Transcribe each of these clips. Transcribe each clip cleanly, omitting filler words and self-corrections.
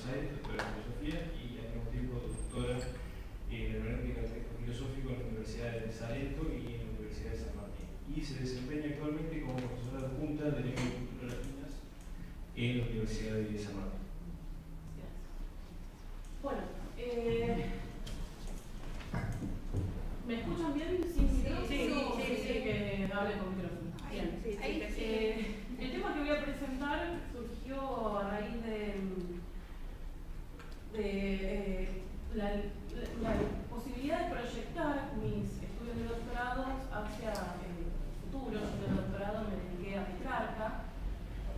Aires, doctora en filosofía y al mismo tiempo doctora en hermenéutica del texto filosófico en la Universidad de Salento y en la Universidad de San Martín. Y se desempeña actualmente como profesora adjunta de lengua y culturas latinas en la Universidad de San Martín. Bueno, ¿me escuchan bien? Sí, que hable con micrófono. Bien. El tema que voy a presentar surgió a raíz de la posibilidad de proyectar mis estudios de doctorado hacia el futuro. Yo de doctorado me dediqué a Petrarca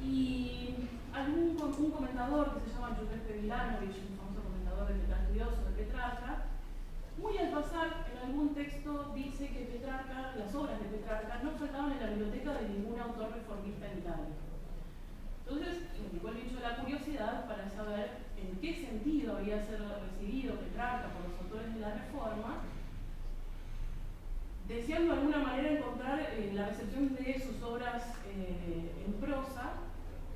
y un comentador que se llama Giuseppe Milanovic, un famoso comentador estudioso de Petrarca, muy al pasar en algún texto dice que Petrarca, las obras de Petrarca no faltaban en la biblioteca de ningún autor reformista en Italia. Entonces me picó el bicho de la curiosidad para saber en qué sentido había sido recibido Petrarca por los autores de la Reforma, deseando de alguna manera encontrar la recepción de sus obras en prosa,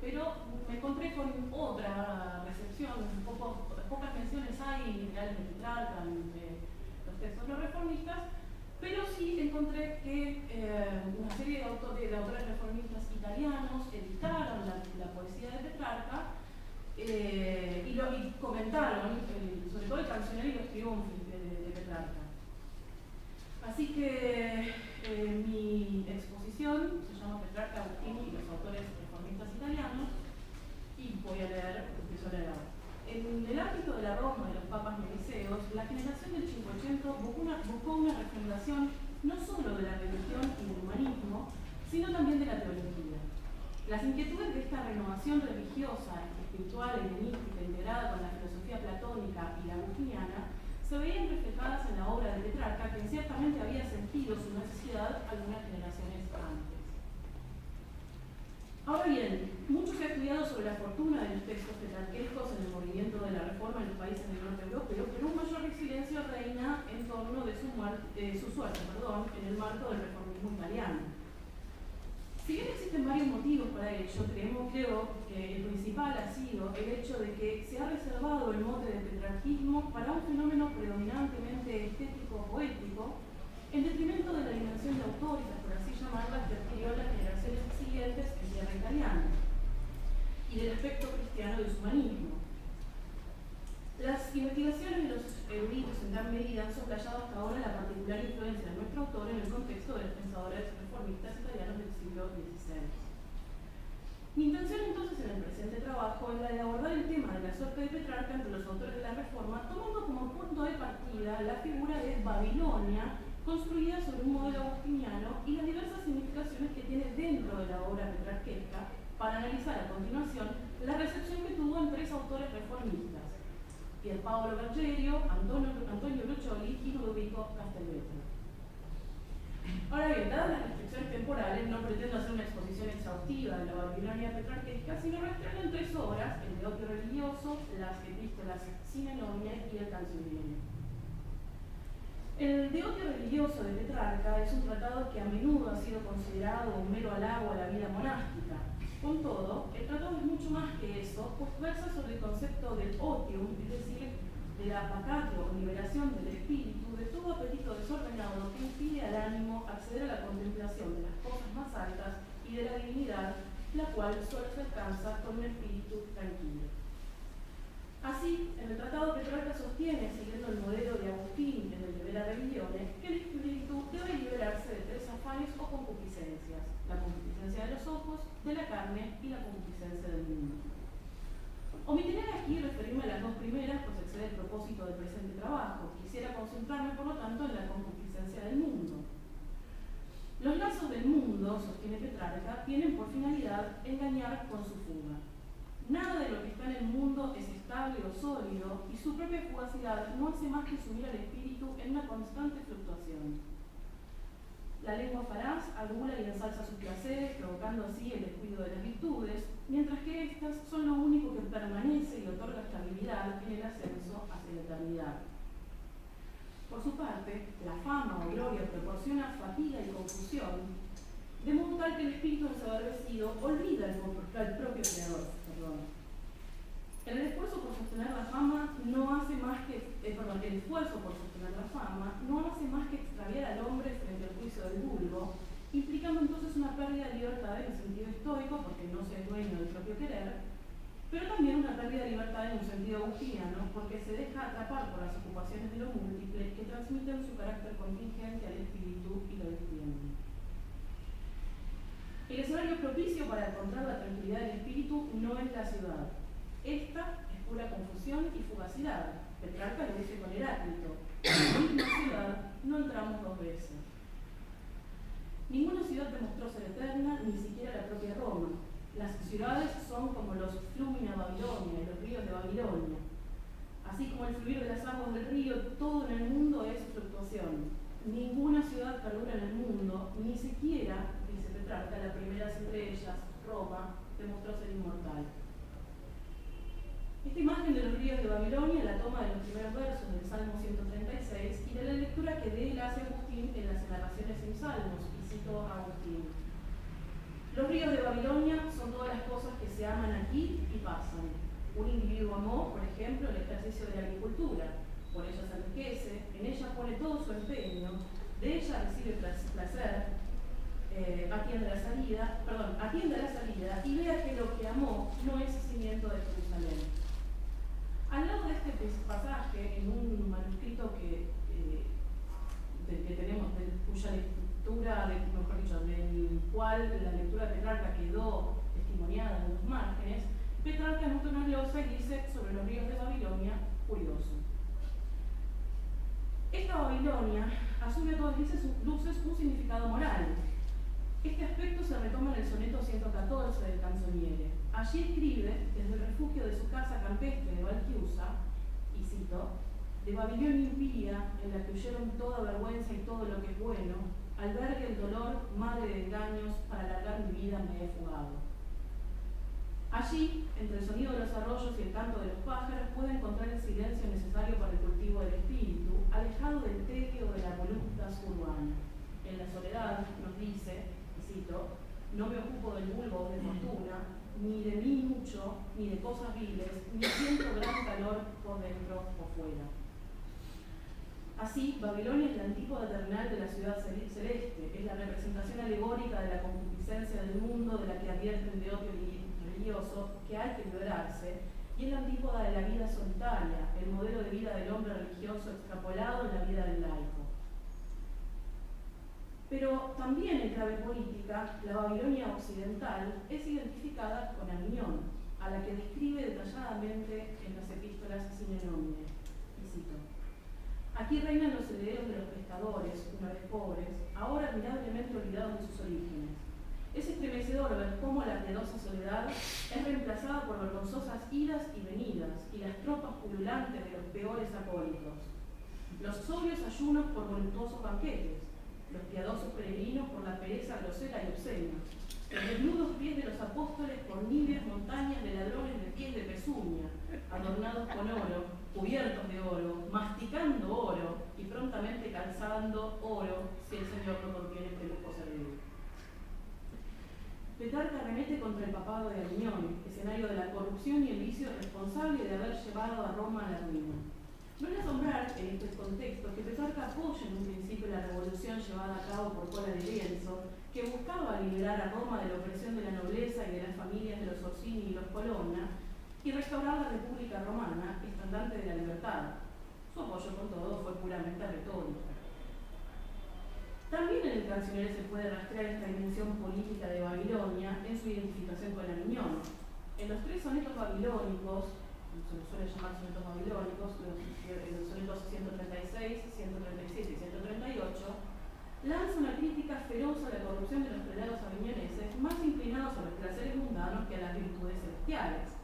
pero me encontré con otra recepción, pocas menciones hay reales de Petrarca entre los textos no reformistas, pero sí encontré que una serie de autores reformistas italianos editaron la poesía de Petrarca y comentaron, sobre todo el cancionero y los triunfos de Petrarca. Así que mi exposición se llama Petrarca, Agustín y los autores reformistas italianos, y voy a leer, empiezo a leer ahora. En el ámbito de la Roma de los papas meneceos, la generación del Cinquecento buscó una refundación no solo de la religión y del humanismo, sino también de la teología. Las inquietudes de esta renovación religiosa, espiritual y helenística integrada con la filosofía platónica y la agustiniana se veían reflejadas en la obra de Petrarca, que ciertamente había sentido su necesidad algunas generaciones antes. Ahora bien, mucho se ha estudiado sobre la fortuna de los textos petrarquescos en el movimiento de la Reforma en los países del norte europeo, pero un mayor silencio reina en torno de su suerte en el marco del reformismo italiano. Si bien existen varios motivos para ello, creo que el principal ha sido el hecho de que se ha reservado el mote de petrarquismo para un fenómeno predominantemente estético-poético, en detrimento de la dimensión de autores, por así llamarlas, que adquirió las generaciones siguientes en tierra italiana, y del aspecto cristiano de su humanismo. Las investigaciones de los eruditos en gran medida han soslayado hasta ahora la particular influencia de nuestro autor en el contexto de los pensadores reformistas italianos del siglo XVI. Mi intención entonces en el presente trabajo es la de abordar el tema de la suerte de Petrarca entre los autores de la Reforma, tomando como punto de partida la figura de Babilonia, construida sobre un modelo agustiniano, y las diversas significaciones que tiene dentro de la obra petrarquesca, para analizar a continuación la recepción que tuvo en tres autores reformistas: Pierpaolo Bergerio, Antonio Brucioli y Ludovico Castelvetro. Ahora bien, dadas las restricciones temporales, no pretendo hacer una exposición exhaustiva de la Babilonia petrarquesca, sino rastrearla en tres obras: el Deotio religioso, las Epístolas Simenomia y el Cancionero. El Deotio religioso de Petrarca es un tratado que a menudo ha sido considerado un mero halago a la vida monástica. Con todo, el tratado es mucho más que eso, pues versa sobre el concepto del otium, es decir, de la pacatio o liberación del espíritu de todo apetito desordenado que impide al ánimo acceder a la contemplación de las cosas más altas y de la divinidad, la cual solo se alcanza con un espíritu tranquilo. Así, en el tratado Petrarca sostiene, siguiendo el modelo de Agustín en el De Vera Religiones, que el espíritu debe liberarse de tres afanes o concupiscencias: la concupiscencia de los ojos, de la carne y la concupiscencia del mundo. Omitiré aquí referirme a las dos primeras, pues excede el propósito del presente trabajo. Quisiera concentrarme, por lo tanto, en la concupiscencia del mundo. Los lazos del mundo, sostiene Petrarca, tienen por finalidad engañar con su fuga. Nada de lo que está en el mundo es estable o sólido, y su propia fugacidad no hace más que sumir al espíritu en una constante fluctuación. La lengua falaz adula y ensalza sus placeres, provocando así el descuido de las virtudes, mientras que éstas son lo único que permanece y otorga estabilidad en el ascenso hacia la eternidad. Por su parte, la fama o gloria proporciona fatiga y confusión, de modo tal que el espíritu ensoberbecido olvida al propio creador. El esfuerzo por sostener la fama no hace más que, el esfuerzo por sostener la fama no hace más que extraviar al hombre frente al juicio del vulgo, implicando entonces una pérdida de libertad en el sentido estoico, porque no se es dueño del propio querer, pero también una pérdida de libertad en un sentido agustiniano, porque se deja atrapar por las ocupaciones de lo múltiple que transmiten su carácter contingente al espíritu y lo detienen. El escenario propicio para encontrar la tranquilidad del espíritu no es la ciudad. Esta es pura confusión y fugacidad. Petrarca lo dice con Heráclito: en la misma ciudad no entramos dos veces. Ninguna ciudad demostró ser eterna, ni siquiera la propia Roma. Las ciudades son como los flumina Babilonia, los ríos de Babilonia. Así como el fluir de las aguas del río, todo en el mundo es fluctuación. Ninguna ciudad perdura en el mundo, ni siquiera, dice Petrarca, la primera entre ellas, Roma, demostró ser inmortal. Esta imagen de los ríos de Babilonia la toma de los primeros versos del Salmo 136 y de la lectura que de él hace Agustín en las narraciones en Salmos, y cito a Agustín. Los ríos de Babilonia son todas las cosas que se aman aquí y pasan. Un individuo amó, por ejemplo, el ejercicio de la agricultura, por ella se enriquece, en ella pone todo su empeño, de ella recibe placer, atiende a la salida y vea que lo que amó no es cimiento de Jerusalén. Al lado de este pasaje, en un manuscrito que tenemos, cuya lectura, mejor dicho, del cual la lectura de Petrarca quedó testimoniada en los márgenes, Petrarca anota una glosa y dice sobre los ríos de Babilonia, curioso. Esta Babilonia asume a todas luces un significado moral. Este aspecto se retoma en el soneto 114 del Canzoniere. Allí escribe, desde el refugio de su casa campestre de Valchiusa, y cito: de Babilonia impía, en la que huyeron toda vergüenza y todo lo que es bueno, albergue el dolor, madre de engaños, para alargar mi vida me he fugado. Allí, entre el sonido de los arroyos y el canto de los pájaros, puede encontrar el silencio necesario para el cultivo del espíritu, alejado del tedio de la voluptas urbana. En la soledad, nos dice, y cito: no me ocupo del vulgo o de fortuna, ni de mí mucho, ni de cosas viles, ni siento gran calor por dentro o fuera. Así, Babilonia es la antípoda terrenal de la ciudad celeste, es la representación alegórica de la concupiscencia del mundo de la que advierten de opio religioso que hay que liberarse, y es la antípoda de la vida solitaria, el modelo de vida del hombre religioso extrapolado en la vida del laico. Pero también en clave política, la Babilonia occidental es identificada con Avignon, a la que describe detalladamente en las epístolas Sine Nomine. Y cito: aquí reinan los herederos de los pescadores, una vez pobres, ahora admirablemente olvidados de sus orígenes. Es estremecedor ver cómo la piadosa soledad es reemplazada por vergonzosas idas y venidas, y las tropas pululantes de los peores acólitos. Los sobrios ayunos por voluptuosos banquetes, los piadosos peregrinos por la pereza grosera y obscena, los desnudos pies de los apóstoles por níveas montañas de ladrones de pies de pezuña, adornados con oro, cubiertos de oro, masticando oro y prontamente calzando oro si el Señor no contiene este lujo servil. Petrarca remete contra el papado de Avignon, escenario de la corrupción y el vicio responsable de haber llevado a Roma a la ruina. No es de asombrar en este contexto que Petrarca apoye en un principio la revolución llevada a cabo por Cola de Lienzo, que buscaba liberar a Roma de la opresión de la nobleza y de las familias de los Orsini y los Colonna, y restaurar la República Romana, estandarte de la libertad. Su apoyo, con todo, fue puramente retórico. También en el Canzoniere se puede rastrear esta dimensión política de Babilonia en su identificación con Avignon. En los tres sonetos babilónicos, se los suele llamar sonetos babilónicos, los sonetos 136, 137 y 138, lanza una crítica feroz a la corrupción de los prelados avignoneses, más inclinados a los placeres mundanos que a las virtudes celestiales.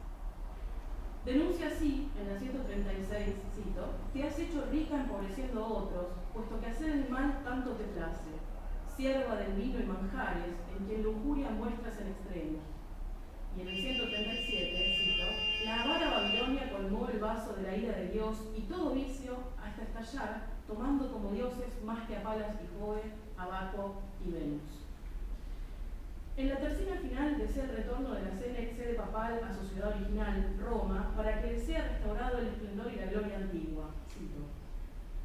Denuncia así, en la 136, cito: te has hecho rica empobreciendo a otros, puesto que hacer el mal tanto te place, sierva del vino y manjares, en quien lujuria muestras en extremo. Y en el 137, cito: la avara Babilonia colmó el vaso de la ira de Dios y todo vicio hasta estallar, tomando como dioses más que a Palas y Jove, a Baco y Venus. En la tercera final desea el retorno de la sede papal a su ciudad original, Roma, para que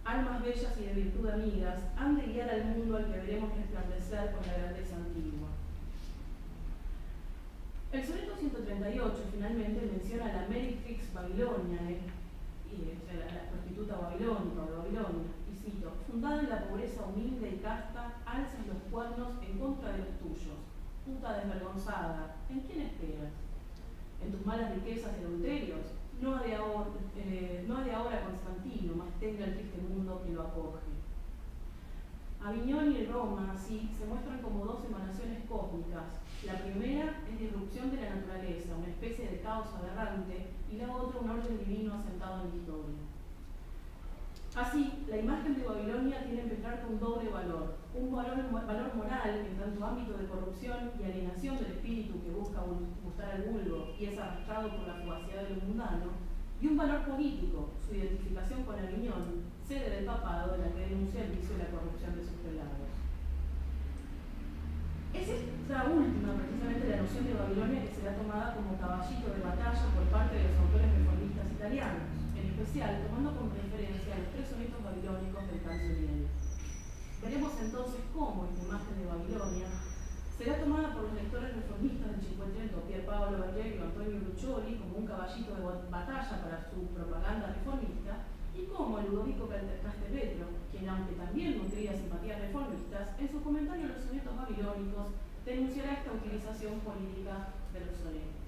almas bellas y de virtud amigas, han de guiar al mundo al que veremos resplandecer con la grandeza antigua. El soneto 138 finalmente menciona a la Meretrix Babilonia, la prostituta babilónica o de Babilonia, y cito: fundada en la pobreza humilde y casta, alzas los cuernos en contra de los tuyos. Puta desvergonzada, ¿en quién esperas? ¿En tus malas riquezas y adulterios? No ha de ahora Constantino, mas tenga el triste mundo que lo acoge. Aviñón y Roma, así, se muestran como dos emanaciones cósmicas. La primera es la irrupción de la naturaleza, una especie de caos aberrante, y la otra un orden divino asentado en la historia. Así, la imagen de Babilonia tiene en Petrarca un doble valor. Un valor moral, en tanto ámbito de corrupción y alienación del espíritu que busca gustar al vulgo y es arrastrado por la fugacidad de lo mundano, y un valor político, su identificación con Aviñón, sede del papado de la que denuncia el vicio y la corrupción de sus prelados. Es esta última, precisamente, la noción de Babilonia que será tomada como caballito de batalla por parte de los autores reformistas italianos, en especial tomando como referencia los 3 sonetos babilónicos del Canzoniere. Veremos entonces cómo esta imagen de Babilonia será tomada por los lectores reformistas del Cinquecento, Pier Paolo Bergeri y Antonio Bruccioli, como un caballito de batalla para su propaganda reformista, y cómo Ludovico Castelvetro, quien aunque también nutría simpatías reformistas, en su comentario a los sonetos babilónicos denunciará esta utilización política de los sonetos.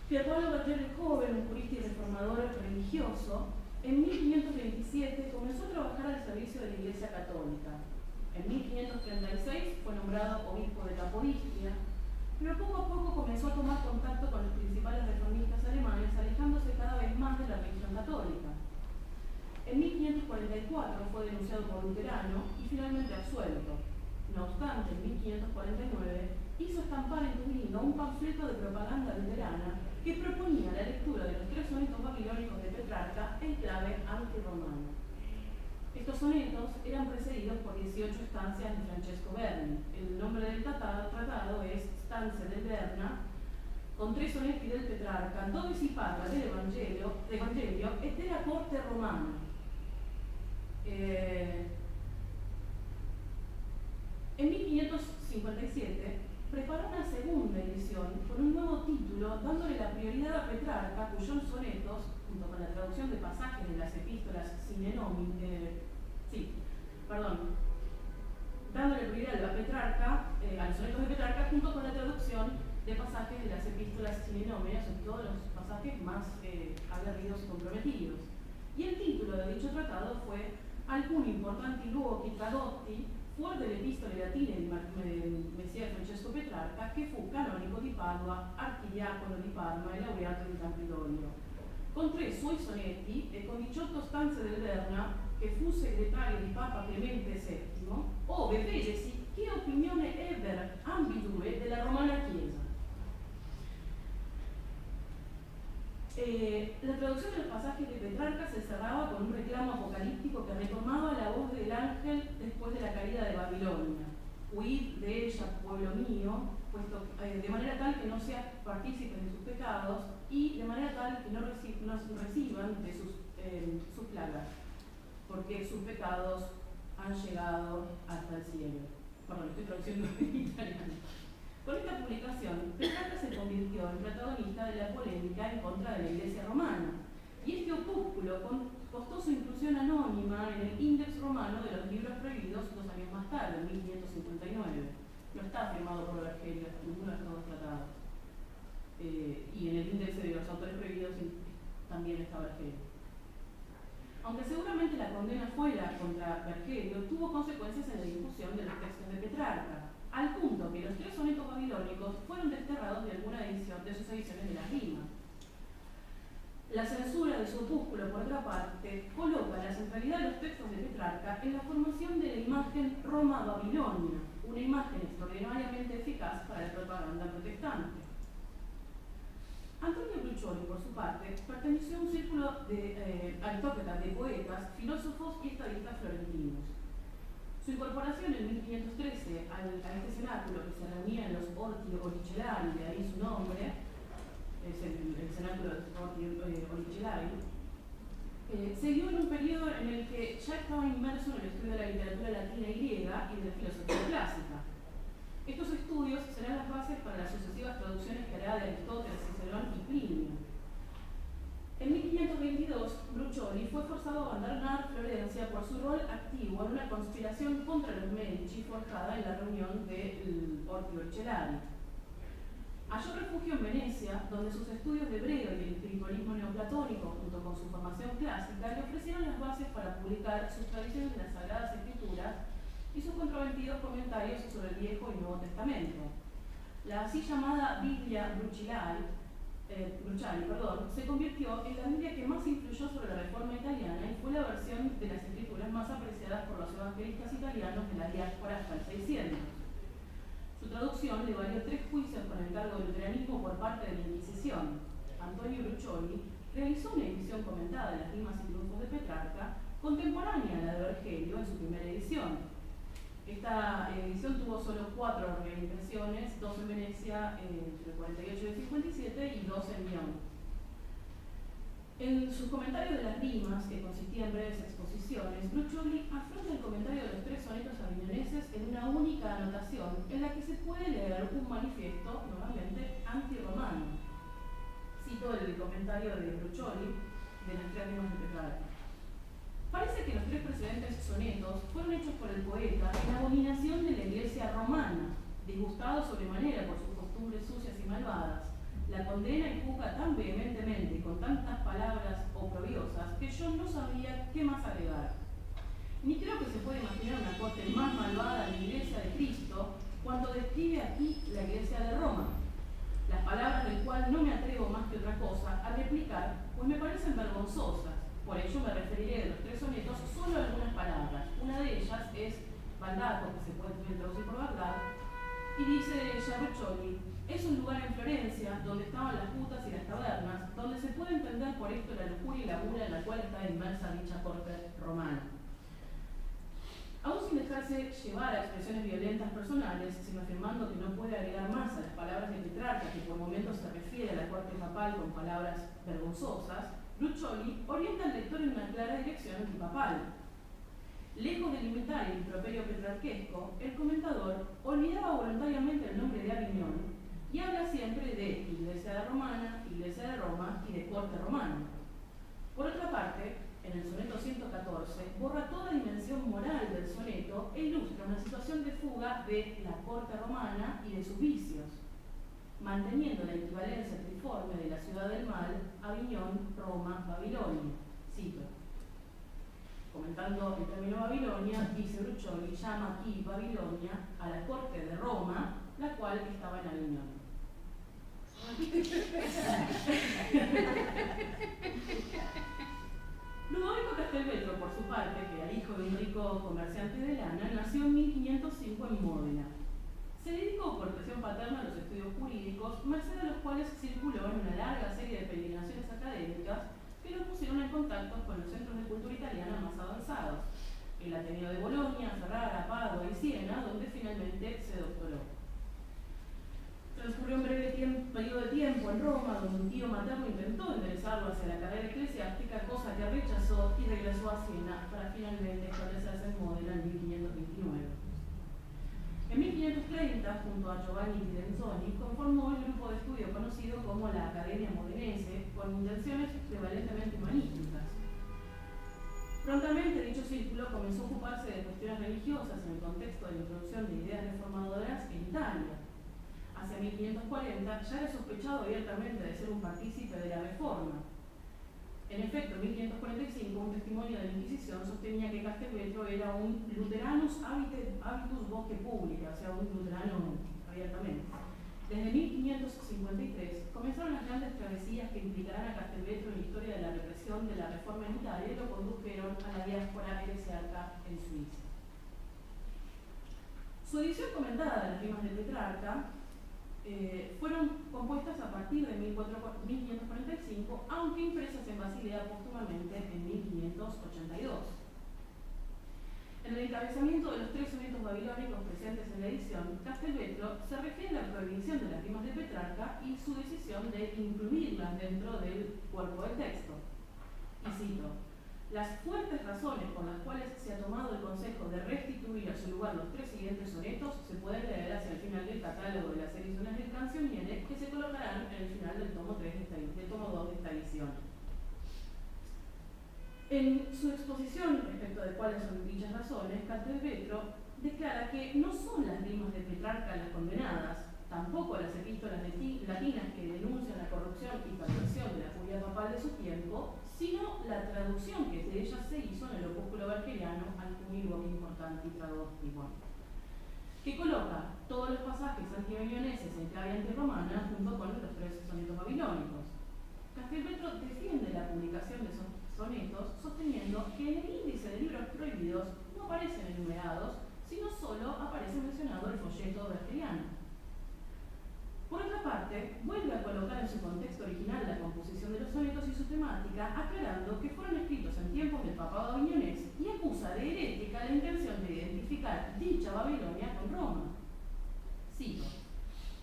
Pier Paolo Bergeri joven, un jurista y reformador religioso, en 1527 comenzó a trabajar al servicio de la Iglesia Católica. En 1536 fue nombrado obispo de Capodistria, pero poco a poco comenzó a tomar contacto con los principales reformistas alemanes, alejándose cada vez más de la religión católica. En 1544 fue denunciado por luterano y finalmente absuelto. No obstante, en 1549 hizo estampar en Turinga un panfleto de propaganda luterana que proponía la lectura de los 3 sonetos babilónicos de Petrarca en clave antirromana. Estos sonetos eran precedidos por 18 estancias de Francesco Berni. El nombre del tratado es Stanze del Berna, con 3 sonetti del Petrarca, dove si parla del Evangelio e della corte romana. En 1557 preparó una segunda edición con un nuevo título, dándole la prioridad a Petrarca, cuyos sonetos, junto con la traducción de pasajes de las epístolas dándole prioridad a Petrarca, a los sonetos de Petrarca, junto con la traducción de pasajes de las epístolas sinenomias, sobre todo los pasajes más aguerridos y comprometidos. Y el título de dicho tratado fue Alcuni importanti luoghi tradotti fuori delle epistole latine di Messer Francesco Petrarca, che fu canonico di Padua, archidiacono di Parma e laureato di Campidoglio, con 3 suoi sonetti e con 18 stanze del Berna, che fu segretario di Papa Clemente VII, ove vedesi che opinione ebber ambidue della Romana Chiesa. La traducción de los pasajes de Petrarca se cerraba con un reclamo apocalíptico que retomaba la voz del ángel después de la caída de Babilonia. Huid de ella, pueblo mío, de manera tal que no seas partícipes de sus pecados y de manera tal que no reciban de sus plagas, porque sus pecados han llegado hasta el cielo. Perdón, estoy traduciendo en italiano. Con esta publicación, Petrarca se convirtió en protagonista de la polémica en contra de la Iglesia romana, y este opúsculo costó su inclusión anónima en el Índice Romano de los libros prohibidos 2 años más tarde, en 1559. No está firmado por Bergeri, ninguno de estos 2 tratados. Y en el índice de los autores prohibidos también está Bergeri. Aunque seguramente la condena fuera contra Bergeri, tuvo consecuencias en la difusión de los textos de Petrarca, al punto que los 3 sonetos babilónicos fueron desterrados de alguna edición de sus ediciones de las rimas. La censura de su opúsculo, por otra parte, coloca la centralidad de los textos de Petrarca en la formación de la imagen Roma-Babilonia, una imagen extraordinariamente eficaz para la propaganda protestante. Antonio Bruccioli, por su parte, perteneció a un círculo de aristócratas, de poetas, filósofos y estadistas florentinos. Su incorporación en 1513 a este cenáculo, que se reunía en los Orti Oricellari, de ahí su nombre, es el cenáculo de los Orti Oricellari, se dio en un periodo en el que ya estaba inmerso en el estudio de la literatura latina y griega y de la filosofía clásica. Estos estudios serán las bases para las sucesivas traducciones que hará de Aristóteles, Cicerón y Plinio. En 1522, Brucioli fue forzado a abandonar Florencia por su rol activo en una conspiración contra los Medici forjada en la reunión del Orti Orcellari. Halló refugio en Venecia, donde sus estudios de hebreo y el espiritualismo neoplatónico, junto con su formación clásica, le ofrecieron las bases para publicar sus tradiciones de las Sagradas Escrituras y sus controvertidos comentarios sobre el Viejo y Nuevo Testamento. La así llamada Biblia Bruciali, se convirtió en la Biblia que más influyó sobre la Reforma italiana y fue la versión de las Escrituras más apreciadas por los evangelistas italianos de la diáspora hasta el 600. Su traducción le valió 3 juicios con el cargo de luteranismo por parte de la Inquisición. Antonio Brucioli realizó una edición comentada de las Rimas y Triunfos de Petrarca, contemporánea a la de Vergelio en su primera edición. Esta edición tuvo solo 4 reimpresiones, 2 en Venecia entre el 48 y el 57 y 2 en Lyon. En sus comentarios de las rimas, que consistían en breves exposiciones, Brucioli afronta el comentario de los 3 sonetos aviñoneses en una única anotación en la que se puede leer un manifiesto, normalmente antirromano. Cito el comentario de Brucioli de las 3 rimas de Petrarca. Parece que los 3 precedentes sonetos fueron hechos por el poeta en abominación de la iglesia romana, disgustado sobremanera por sus costumbres sucias y malvadas. La condena y juzga tan vehementemente, con tantas palabras oprobiosas, que yo no sabía qué más agregar. Ni creo que se puede imaginar una corte más malvada de la iglesia de Cristo cuando describe aquí la iglesia de Roma, las palabras del cual no me atrevo más que otra cosa a replicar, pues me parecen vergonzosas. Por ello me referiré de los 3 sonetos solo a algunas palabras. Una de ellas es Baldaco, que se puede traducir por Bagdad, y dice Brucioli: es un lugar en Florencia donde estaban las putas y las tabernas, donde se puede entender por esto la lujuria y la gula en la cual está inmersa dicha corte romana. Aún sin dejarse llevar a expresiones violentas personales, sino afirmando que no puede agregar más a las palabras de Petrarca, que por momentos se refiere a la corte papal con palabras vergonzosas, Brucioli orienta al lector en una clara dirección antipapal. Lejos de limitar el improperio petrarquesco, el comentador olvidaba voluntariamente el nombre de Aviñón y habla siempre de Iglesia de Romana, Iglesia de Roma y de corte romana. Por otra parte, en el soneto 114, borra toda dimensión moral del soneto e ilustra una situación de fuga de la corte romana y de sus vicios, manteniendo la equivalencia triforme de la ciudad del mal, Aviñón, Roma, Babilonia. Cito. Comentando el término Babilonia, dice Brucioli, llama aquí Babilonia a la corte de Roma, la cual estaba en Aviñón. Ludovico Castelvetro, por su parte, que era hijo de un rico comerciante de lana, nació en 1505 en Módena. Se dedicó por presión paterna a los estudios jurídicos, merced a los cuales circuló en una larga serie de peregrinaciones académicas que lo pusieron en contacto con los centros de cultura italiana más avanzados, el Ateneo de Bolonia, Ferrara, Padua y Siena, donde finalmente se doctoró. Transcurrió un breve periodo de tiempo en Roma, donde un tío materno intentó enderezarlo hacia la carrera eclesiástica, cosa que rechazó, y regresó a Siena para finalmente establecerse en Módena en 1529. En 1530, junto a Giovanni Pirenzoni, conformó el grupo de estudio conocido como la Academia Modenese, con intenciones prevalentemente humanísticas. Prontamente dicho círculo comenzó a ocuparse de cuestiones religiosas en el contexto de la introducción de ideas reformadoras en Italia. Hacia 1540 ya era sospechado abiertamente de ser un partícipe de la Reforma. En efecto, en 1545, un testimonio de la Inquisición sostenía que Castelvetro era un luteranus habitus voce publica, o sea, un luterano abiertamente. Desde 1553 comenzaron las grandes travesías que implicarán a Castelvetro en la historia de la represión de la Reforma en Italia y lo condujeron a la diáspora heresiarca en Suiza. Su edición comentada de las rimas de Petrarca fueron compuestas a partir de 1545, aunque impresas en Basilea póstumamente en 1582. En el encabezamiento de los 3 sonetos babilónicos presentes en la edición, Castelvetro se refiere a la prohibición de las rimas de Petrarca y su decisión de incluirlas dentro del cuerpo del texto. Y cito: Las fuertes razones por las cuales se ha tomado el consejo de restituir a su lugar los 3 siguientes sonetos se pueden leer hacia el final del catálogo de las ediciones del Cancionniere, que se colocarán en el final del tomo 2 de esta edición. En su exposición respecto de cuáles son dichas razones, Castelvetro declara que no son las rimas de Petrarca las condenadas, tampoco las epístolas latinas que denuncian la corrupción y perversión de la curia papal de su tiempo, sino la traducción que de ellas se hizo en el opúsculo bergeriano al univoque importante y tradóstico, que coloca todos los pasajes antiavioneses en clave antirromana junto con los 3 sonetos babilónicos. Castelvetro defiende la publicación de esos sonetos sosteniendo que en el índice de libros prohibidos no aparecen enumerados, sino solo aparece mencionado el folleto bergeriano. Por otra parte, vuelve a colocar en su contexto original la composición de los sonetos y su temática, aclarando que fueron escritos en tiempos del papado aviñonés y acusa de herética la intención de identificar dicha Babilonia con Roma. Cito: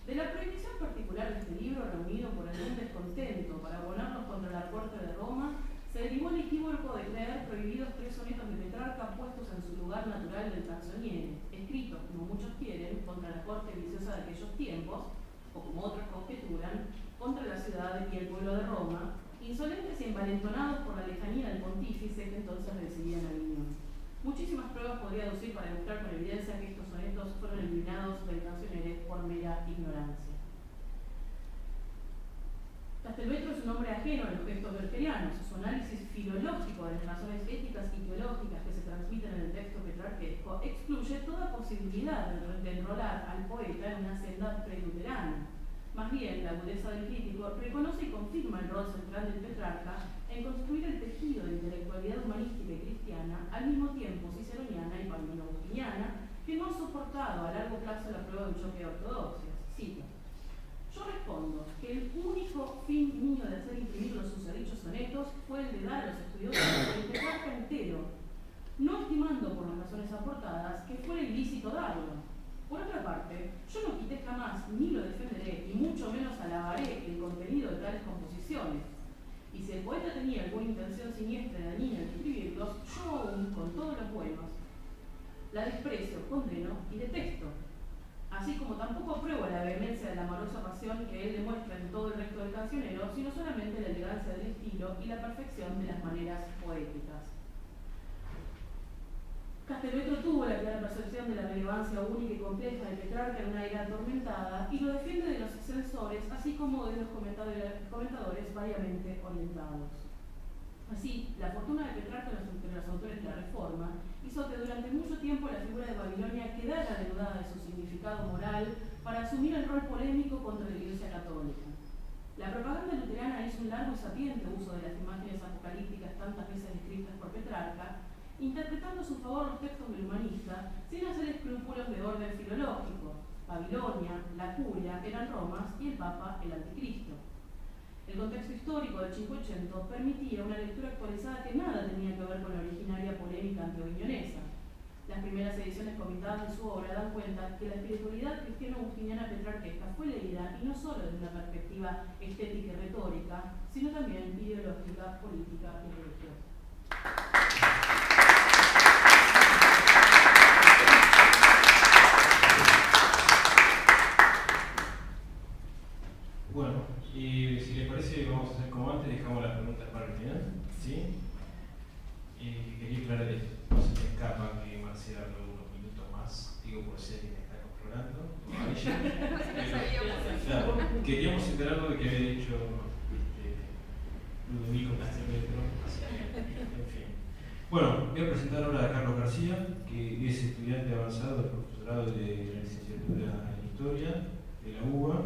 de la prohibición particular de este libro, reunido por algún descontento para abonarnos contra la corte de Roma, se derivó el equívoco de creer prohibidos 3 sonetos de Petrarca puestos en su lugar natural del Canzoniere, escritos, como muchos quieren, contra la corte viciosa de aquellos tiempos, o como otros conjeturan, contra la ciudad y el pueblo de Roma, insolentes y envalentonados por la lejanía del pontífice que entonces residía en Aviñón. Muchísimas pruebas podría aducir para demostrar con evidencia que estos sonetos fueron eliminados del Canzoniere por mera ignorancia. Castelvetro es un hombre ajeno a los gestos bergerianos. Su análisis filológico de las razones éticas y teológicas que se transmiten en el texto petrarquesco excluye toda posibilidad de enrolar al poeta en una senda preluterana. Más bien, la agudeza del crítico reconoce y confirma el rol central del Petrarca en construir el tejido de intelectualidad humanística y cristiana, al mismo tiempo ciceroniana y palmino-agustiniana, que no ha soportado a largo plazo la prueba del choque de ortodoxias. Cito: yo respondo que el único fin mío de hacer imprimir los susodichos sonetos fue el de dar a los estudiosos el Petrarca entero, no estimando por las razones aportadas que fuera ilícito darlo. Por otra parte, yo no quité jamás, ni lo defenderé, y mucho menos alabaré el contenido de tales composiciones. Y si el poeta tenía alguna intención siniestra y dañina en escribirlos, yo aún, con todos los buenos, la desprecio, condeno y detesto. Así como tampoco apruebo la vehemencia de la amorosa pasión que él demuestra en todo el resto del cancionero, sino solamente la elegancia del estilo y la perfección de las maneras poéticas. Castelvetro tuvo la clara percepción de la relevancia única y compleja de Petrarca en una era atormentada y lo defiende de los censores, así como de los comentadores variamente orientados. Así, la fortuna de Petrarca entre los autores de la Reforma hizo que durante mucho tiempo la figura de Babilonia quedara denudada de su significado moral para asumir el rol polémico contra la Iglesia Católica. La propaganda luterana hizo un largo y sapiente uso de las imágenes apocalípticas tantas veces descritas por Petrarca, interpretando a su favor los textos del humanista sin hacer escrúpulos de orden filológico. Babilonia, la curia eran Romas y el Papa el Anticristo. El contexto histórico del Cinquecento permitía una lectura actualizada que nada tenía que ver con la originaria polémica antiaviñonesa. Las primeras ediciones comentadas de su obra dan cuenta que la espiritualidad cristiano-agustiniana petrarquesca fue leída y no solo desde una perspectiva estética y retórica, sino también ideológica, política y religiosa. Bueno, y si les parece, vamos a hacer como antes, dejamos las preguntas para el final, ¿sí? Quería aclarar esto, no se me escapa que Marcela habló unos minutos más, digo por si alguien está controlando, claro, queríamos enterarnos de que había dicho Ludovico Castelvetro, en fin. Bueno, voy a presentar ahora a Carlos García, que es estudiante avanzado del profesorado de la licenciatura en Historia de la UBA.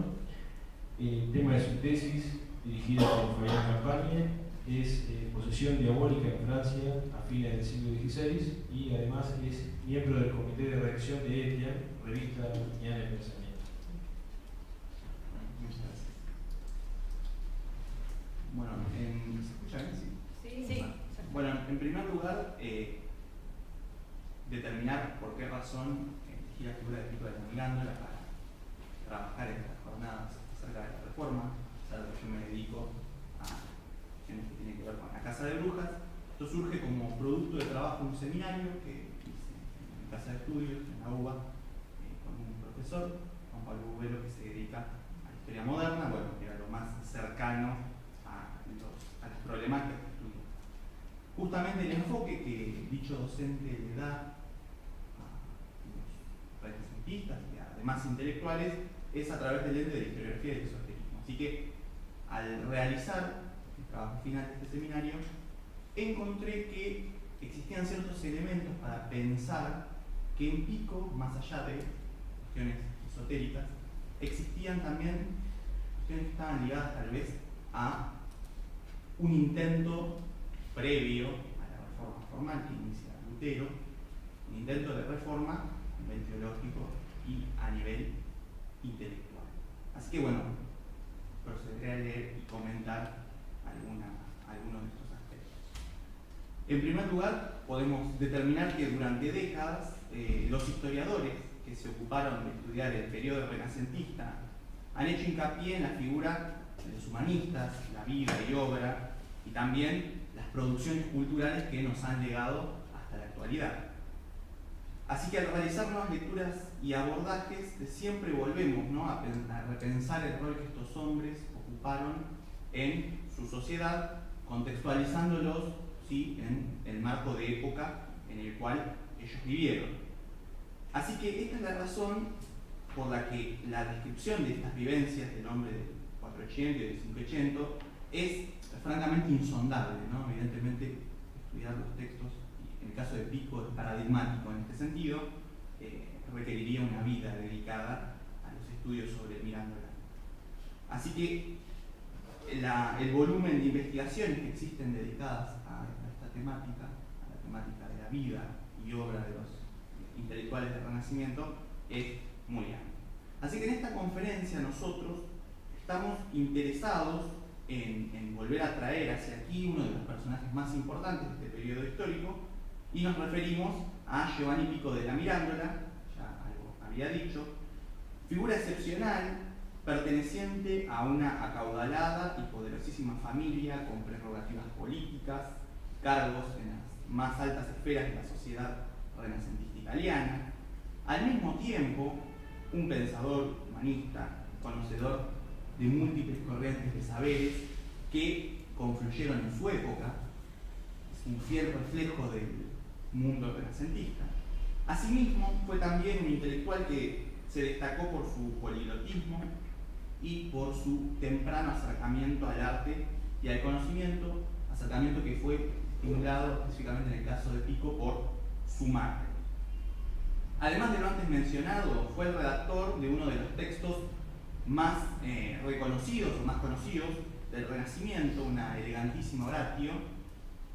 El tema de su tesis, dirigida por Fabián Campagne, es Posesión diabólica en Francia a fines del siglo XVI y además es miembro del comité de redacción de ETIA, revista agustiniana de pensamiento. Muchas gracias. Bueno, ¿se escucha bien? Sí. Sí. Bueno, en primer lugar, determinar por qué razón elegí la figura de Pico de Mirándola para trabajar en estas jornadas acerca de la reforma, o sea, yo me dedico a cuestiones que tienen que ver con la Casa de Brujas, Esto surge como producto de trabajo en un seminario que hice en mi casa de estudios, en la UBA, con un profesor, Juan Pablo Bubelo, que se dedica a la historia moderna, bueno, que era lo más cercano a las problemáticas que estudia. Justamente el enfoque que dicho docente le da a los renacentistas y a demás intelectuales es a través del lente de la historiografía del esoterismo. Así que, al realizar el trabajo final de este seminario, encontré que existían ciertos elementos para pensar que en Pico, más allá de cuestiones esotéricas, existían también cuestiones que estaban ligadas tal vez a un intento previo a la reforma formal que inicia Lutero, un intento de reforma a nivel teológico y a nivel intelectual. Así que bueno, procederé a leer y comentar algunos de estos aspectos. En primer lugar, podemos determinar que durante décadas los historiadores que se ocuparon de estudiar el periodo renacentista han hecho hincapié en la figura de los humanistas, la vida y obra, y también las producciones culturales que nos han legado hasta la actualidad. Así que al realizar nuevas lecturas y abordajes, siempre volvemos, ¿no?, a repensar el rol que estos hombres ocuparon en su sociedad, contextualizándolos, ¿sí?, en el marco de época en el cual ellos vivieron. Así que esta es la razón por la que la descripción de estas vivencias del hombre del 480 y del 580 es francamente insondable, ¿no? Evidentemente, estudiar los textos, en el caso de Pico, es paradigmático en este sentido, requeriría una vida dedicada a los estudios sobre Mirándola. Así que el volumen de investigaciones que existen dedicadas a esta temática, a la temática de la vida y obra de los intelectuales del Renacimiento, es muy amplio. Así que en esta conferencia nosotros estamos interesados en volver a traer hacia aquí uno de los personajes más importantes de este periodo histórico, y nos referimos a Giovanni Pico de la Mirándola, ya algo había dicho, figura excepcional perteneciente a una acaudalada y poderosísima familia con prerrogativas políticas, cargos en las más altas esferas de la sociedad renacentista italiana, al mismo tiempo un pensador humanista, conocedor de múltiples corrientes de saberes que confluyeron en su época, es un fiel reflejo del mundo renacentista. Asimismo, fue también un intelectual que se destacó por su poliglotismo y por su temprano acercamiento al arte y al conocimiento, acercamiento que fue estimulado específicamente en el caso de Pico por su madre. Además de lo antes mencionado, fue el redactor de uno de los textos más reconocidos o más conocidos del Renacimiento, una elegantísima oratio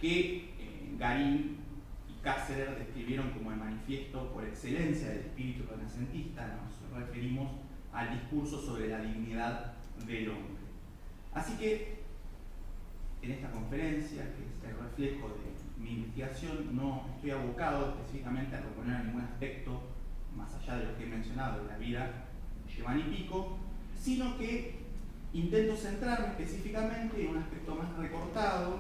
que Garín y Cáceres describieron como el manifiesto por excelencia del espíritu renacentista. Nos referimos al discurso sobre la dignidad del hombre. Así que en esta conferencia, que es el reflejo de mi investigación, no estoy abocado específicamente a proponer ningún aspecto más allá de lo que he mencionado de la vida de Giovanni Pico, sino que intento centrarme específicamente en un aspecto más recortado,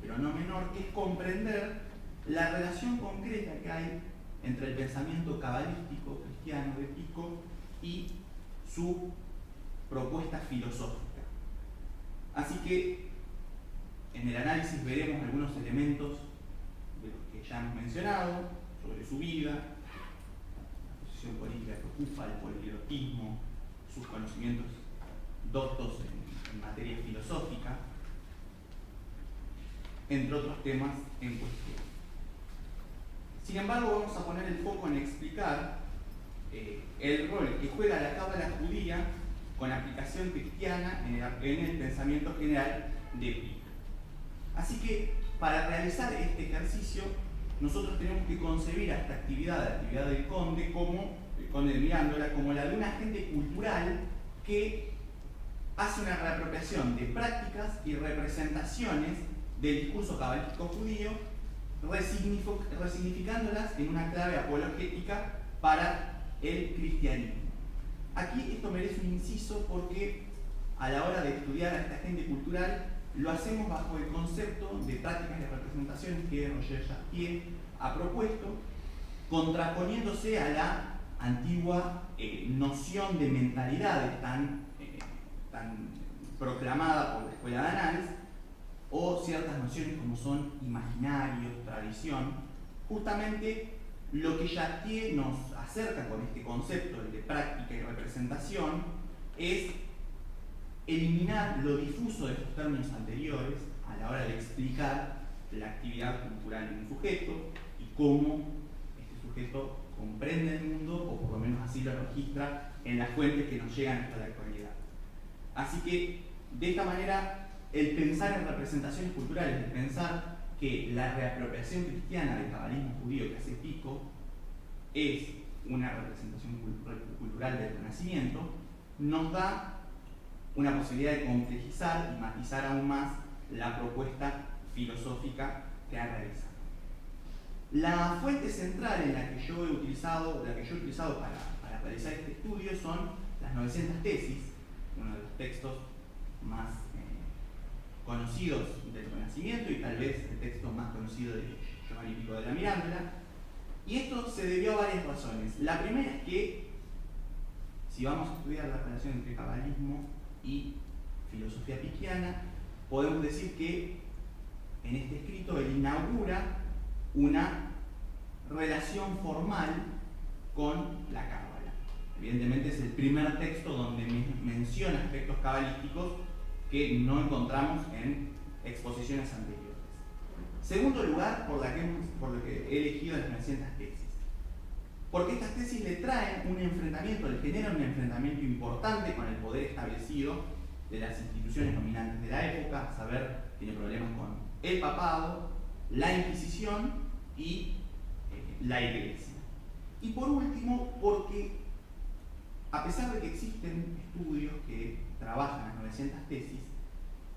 pero no menor, que es comprender la relación concreta que hay entre el pensamiento cabalístico cristiano de Pico y su propuesta filosófica. Así que en el análisis veremos algunos elementos de los que ya hemos mencionado, sobre su vida, la posición política que ocupa, el poliglotismo, sus conocimientos doctos en materia filosófica, entre otros temas en cuestión. Sin embargo, vamos a poner el foco en explicar el rol que juega la cábala judía con aplicación cristiana en el pensamiento general de Pico. Así que, para realizar este ejercicio, nosotros tenemos que concebir a esta actividad, la actividad del conde, el conde de Mirándola, como la de un agente cultural que hace una reapropiación de prácticas y representaciones del discurso cabalístico judío, resignificándolas en una clave apologética para el cristianismo. Aquí esto merece un inciso porque a la hora de estudiar a esta agente cultural lo hacemos bajo el concepto de prácticas y representaciones que Roger Chartier ha propuesto, contraponiéndose a la antigua noción de mentalidades tan proclamada por la escuela de análisis, o ciertas nociones como son imaginarios, tradición. Justamente lo que Chartier nos acerca con este concepto de práctica y representación es eliminar lo difuso de estos términos anteriores a la hora de explicar la actividad cultural de un sujeto y cómo este sujeto comprende el mundo, o por lo menos así lo registra en las fuentes que nos llegan hasta la actualidad. Así que, de esta manera, el pensar en representaciones culturales, el pensar que la reapropiación cristiana del cabalismo judío que hace Pico es una representación cultural del Renacimiento, nos da una posibilidad de complejizar y matizar aún más la propuesta filosófica que ha realizado. La fuente central en la que yo he utilizado para realizar este estudio son las 900 tesis, uno de los textos más conocidos del Renacimiento y tal vez el texto más conocido de Giovanni Pico della Mirandola. Y esto se debió a varias razones. La primera es que, si vamos a estudiar la relación entre cabalismo y filosofía piquiana, podemos decir que en este escrito él inaugura una relación formal con la cábala. Evidentemente es el primer texto donde menciona aspectos cabalísticos que no encontramos en exposiciones anteriores. Segundo lugar, por lo que he elegido las 900 tesis. Porque estas tesis le traen un enfrentamiento, le generan un enfrentamiento importante con el poder establecido de las instituciones dominantes de la época, a saber, tiene problemas con el papado, la Inquisición y la Iglesia. Y por último, porque a pesar de que existen estudios que trabajan las 900 tesis,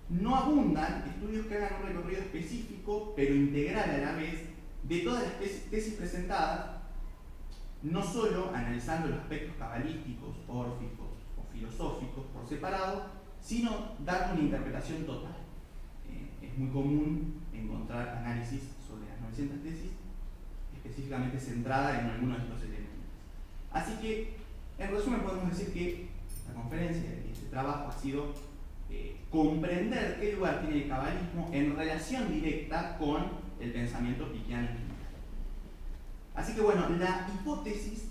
no abundan estudios que hagan un recorrido específico, pero integral a la vez, de todas las tesis presentadas, no solo analizando los aspectos cabalísticos, órficos o filosóficos por separado, sino dando una interpretación total. Es muy común encontrar análisis sobre las 900 tesis específicamente centrada en alguno de estos elementos. Así que, en resumen, podemos decir que esta conferencia y este trabajo ha sido comprender qué lugar tiene el cabalismo en relación directa con el pensamiento piquiano en general. Así que bueno, la hipótesis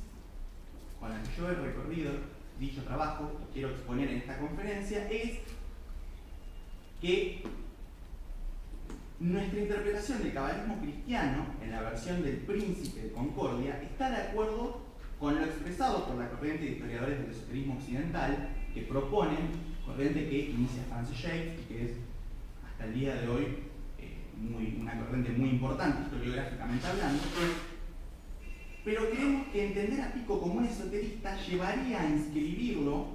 con la que yo he recorrido dicho trabajo y quiero exponer en esta conferencia es que nuestra interpretación del cabalismo cristiano en la versión del Príncipe de Concordia está de acuerdo con lo expresado por la corriente de historiadores del esoterismo occidental que proponen, corriente que inicia Francis Schaeffer y que es hasta el día de hoy una corriente muy importante historiográficamente hablando, pero creemos que entender a Pico como un esoterista llevaría a inscribirlo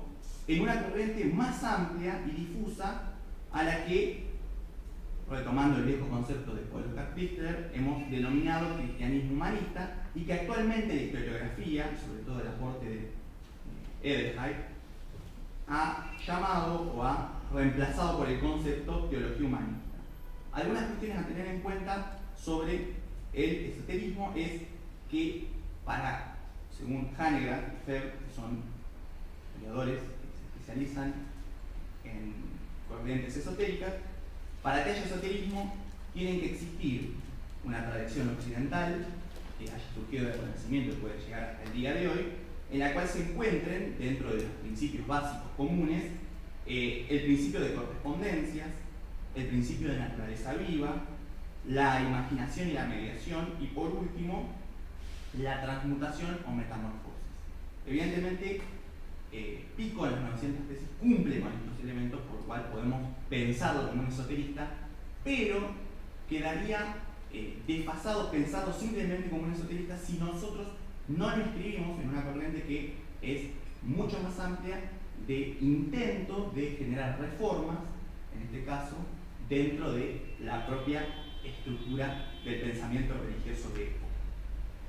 en una corriente más amplia y difusa a la que, retomando el viejo concepto de Paul Carpenter, hemos denominado cristianismo humanista y que actualmente la historiografía, sobre todo el aporte de Edelheit, ha llamado o ha reemplazado por el concepto teología humanista. Algunas cuestiones a tener en cuenta sobre el esoterismo es que según Hanegraaff y Febvre, que son historiadores que se especializan en corrientes esotéricas, para que haya esoterismo tienen que existir una tradición occidental que haya surgido del Renacimiento y puede llegar hasta el día de hoy, en la cual se encuentren, dentro de los principios básicos comunes, el principio de correspondencias, el principio de naturaleza viva, la imaginación y la mediación, y por último, la transmutación o metamorfosis. Evidentemente, Pico en las 900 tesis cumple con estos elementos, por lo cual podemos pensarlo como un esoterista, pero quedaría desfasado pensarlo simplemente como un esoterista si nosotros no lo inscribimos en una corriente que es mucho más amplia de intento de generar reformas, en este caso, dentro de la propia estructura del pensamiento religioso de época.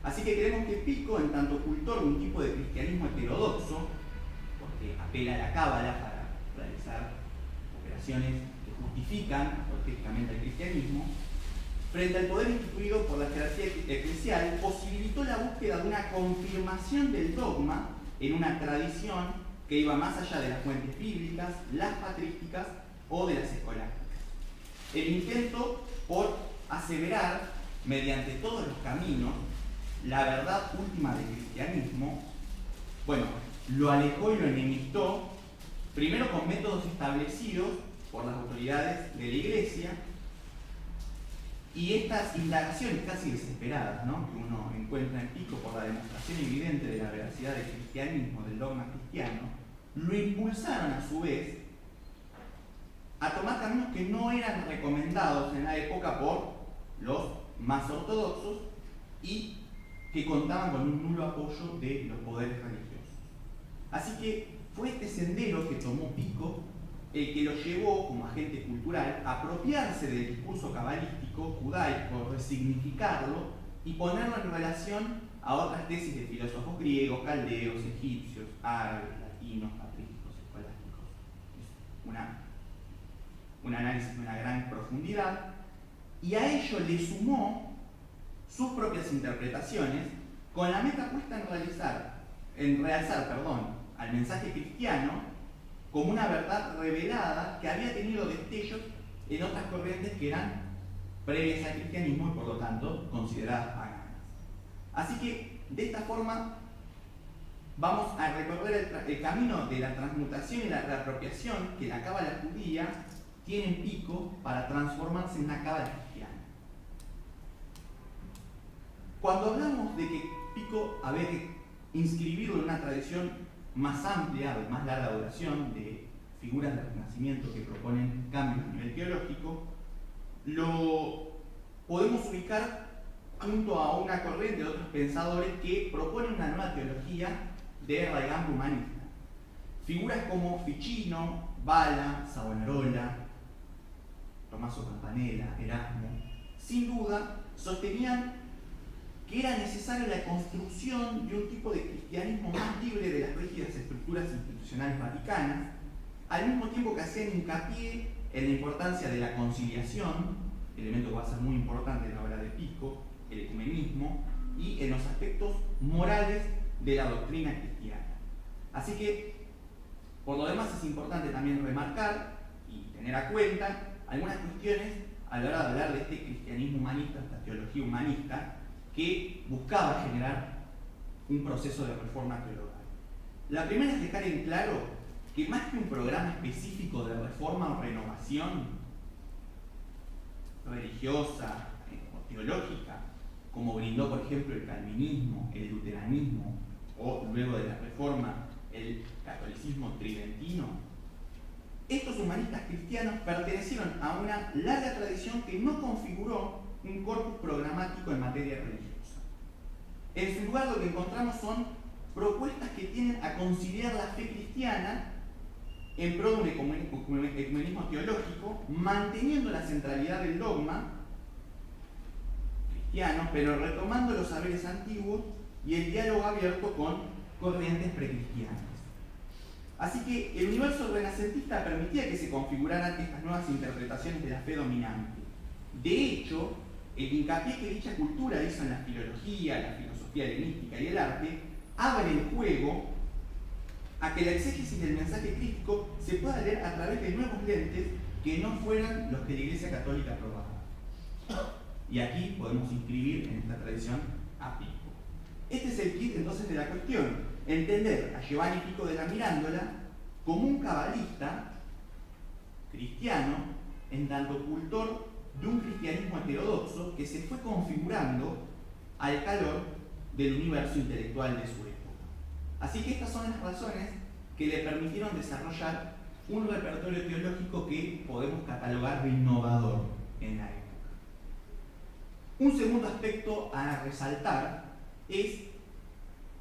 Así que creemos que Pico, en tanto cultor de un tipo de cristianismo heterodoxo, porque apela a la cábala para realizar operaciones que justifican apotéticamente al cristianismo, frente al poder instituido por la jerarquía eclesial, posibilitó la búsqueda de una confirmación del dogma en una tradición que iba más allá de las fuentes bíblicas, las patrísticas o de las escolásticas. El intento por aseverar, mediante todos los caminos, la verdad última del cristianismo, bueno, lo alejó y lo enemistó, primero con métodos establecidos por las autoridades de la Iglesia, y estas indagaciones casi desesperadas, ¿no?, que uno encuentra en Pico por la demostración evidente de la veracidad del cristianismo, del dogma cristiano, lo impulsaron a su vez a tomar caminos que no eran recomendados en la época por los más ortodoxos y que contaban con un nulo apoyo de los poderes religiosos. Así que fue este sendero que tomó Pico el que lo llevó como agente cultural a apropiarse del discurso cabalístico judaico, resignificarlo y ponerlo en relación a otras tesis de filósofos griegos, caldeos, egipcios, árabes, latinos, patrísticos, escolásticos. Es un análisis de una gran profundidad, y a ello le sumó sus propias interpretaciones con la meta puesta en realzar al mensaje cristiano como una verdad revelada que había tenido destellos en otras corrientes que eran previas al cristianismo y por lo tanto consideradas paganas. Así que de esta forma vamos a recorrer el camino de la transmutación y la reapropiación que la cábala judía tiene en Pico para transformarse en una cábala cristiana. Cuando hablamos de que Pico había que inscribirlo en una tradición más amplia, de más larga duración, de figuras del Renacimiento que proponen cambios a nivel teológico, lo podemos ubicar junto a una corriente de otros pensadores que proponen una nueva teología de raigambre humanista. Figuras como Ficino, Bala, Savonarola, Tommaso Campanella, Erasmo, sin duda sostenían que era necesaria la construcción de un tipo de cristianismo más libre de las rígidas estructuras institucionales vaticanas, al mismo tiempo que hacían hincapié en la importancia de la conciliación, elemento que va a ser muy importante en la obra de Pico, el ecumenismo, y en los aspectos morales de la doctrina cristiana. Así que, por lo demás, es importante también remarcar y tener a cuenta algunas cuestiones a la hora de hablar de este cristianismo humanista, esta teología humanista, que buscaba generar un proceso de reforma teológica. La primera es dejar en claro que más que un programa específico de reforma o renovación religiosa o teológica, como brindó por ejemplo el calvinismo, el luteranismo o luego de la reforma el catolicismo tridentino, estos humanistas cristianos pertenecieron a una larga tradición que no configuró un corpus programático en materia religiosa. En su lugar lo que encontramos son propuestas que tienden a conciliar la fe cristiana en pro de un ecumenismo teológico, manteniendo la centralidad del dogma cristiano, pero retomando los saberes antiguos y el diálogo abierto con corrientes precristianas. Así que el universo renacentista permitía que se configuraran estas nuevas interpretaciones de la fe dominante. De hecho, el hincapié que dicha cultura hizo en la filología, la filosofía helenística y el arte abre el juego a que la exégesis del mensaje crítico se pueda leer a través de nuevos lentes que no fueran los que la Iglesia Católica aprobaba. Y aquí podemos inscribir en esta tradición a Pico. Este es el kit entonces de la cuestión: entender a Giovanni Pico de la Mirandola como un cabalista cristiano en tanto cultor de un cristianismo heterodoxo que se fue configurando al calor del universo intelectual de su época. Así que estas son las razones que le permitieron desarrollar un repertorio teológico que podemos catalogar de innovador en la época. Un segundo aspecto a resaltar es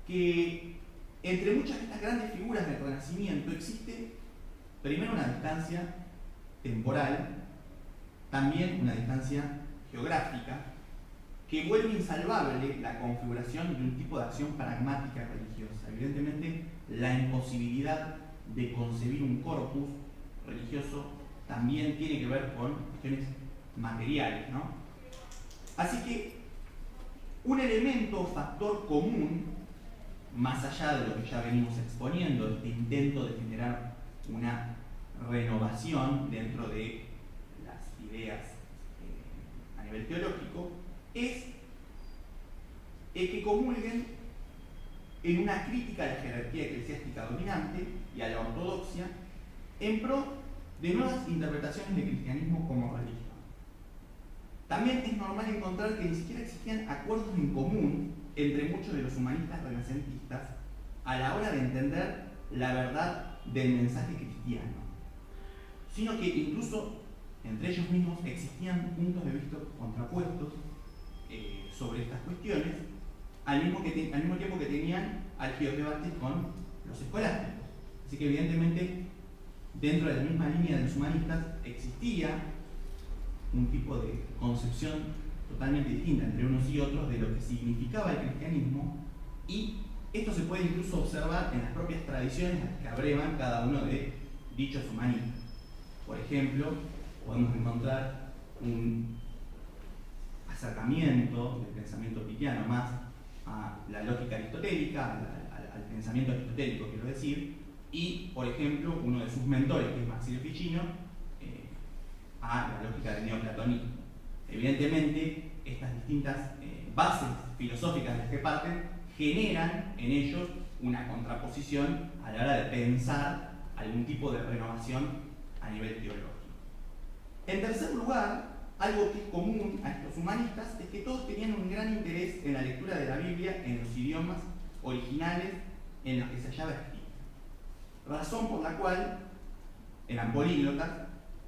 que entre muchas de estas grandes figuras del Renacimiento existe primero una distancia temporal, también una distancia geográfica, que vuelve insalvable la configuración de un tipo de acción pragmática religiosa. Evidentemente, la imposibilidad de concebir un corpus religioso también tiene que ver con cuestiones materiales, ¿no? Así que un elemento o factor común, más allá de lo que ya venimos exponiendo, este intento de generar una renovación dentro de las ideas a nivel teológico, es el que comulguen en una crítica a la jerarquía eclesiástica dominante y a la ortodoxia en pro de nuevas interpretaciones del cristianismo como religión. También es normal encontrar que ni siquiera existían acuerdos en común entre muchos de los humanistas renacentistas a la hora de entender la verdad del mensaje cristiano, sino que incluso entre ellos mismos existían puntos de vista contrapuestos sobre estas cuestiones, al mismo tiempo que tenían álgidos debates con los escolásticos. Así que evidentemente dentro de la misma línea de los humanistas existía un tipo de concepción totalmente distinta entre unos y otros de lo que significaba el cristianismo, y esto se puede incluso observar en las propias tradiciones que abrevan cada uno de dichos humanistas. Por ejemplo, podemos encontrar un acercamiento del pensamiento pitiano más a la lógica aristotélica, al pensamiento aristotélico, quiero decir, y, por ejemplo, uno de sus mentores, que es Marsilio Ficino, a la lógica del neoplatonismo. Evidentemente, estas distintas bases filosóficas de las que parten generan en ellos una contraposición a la hora de pensar algún tipo de renovación a nivel teológico. En tercer lugar, algo que es común a estos humanistas es que todos tenían un gran interés en la lectura de la Biblia en los idiomas originales en los que se hallaba escrita, razón por la cual eran políglotas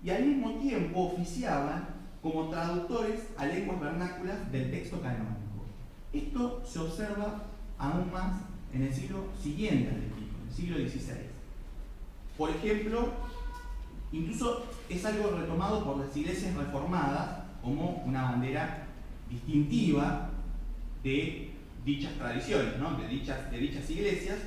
y al mismo tiempo oficiaban como traductores a lenguas vernáculas del texto canónico. Esto se observa aún más en el siglo siguiente al de Pico, en el siglo XVI. Por ejemplo, incluso es algo retomado por las iglesias reformadas como una bandera distintiva de dichas tradiciones, ¿no? de dichas iglesias.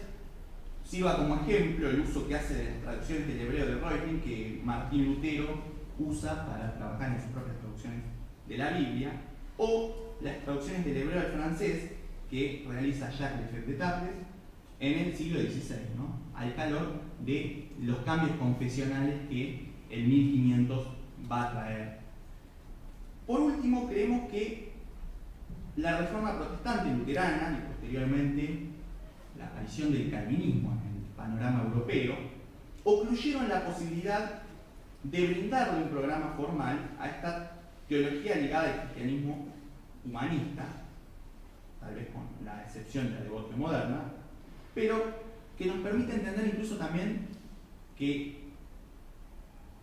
Sirva como ejemplo el uso que hace de las traducciones del hebreo de Reublin, que Martín Lutero usa para trabajar en sus propias traducciones de la Biblia, o las traducciones del hebreo al francés que realiza Jacques Lefebvre-Etaples en el siglo XVI, ¿no? al calor de los cambios confesionales que el 1500 va a traer. Por último, creemos que la reforma protestante luterana y posteriormente la aparición del calvinismo en el panorama europeo ocluyeron la posibilidad de brindarle un programa formal a esta teología ligada al cristianismo humanista, tal vez con la excepción de la devoción moderna, pero que nos permite entender incluso también que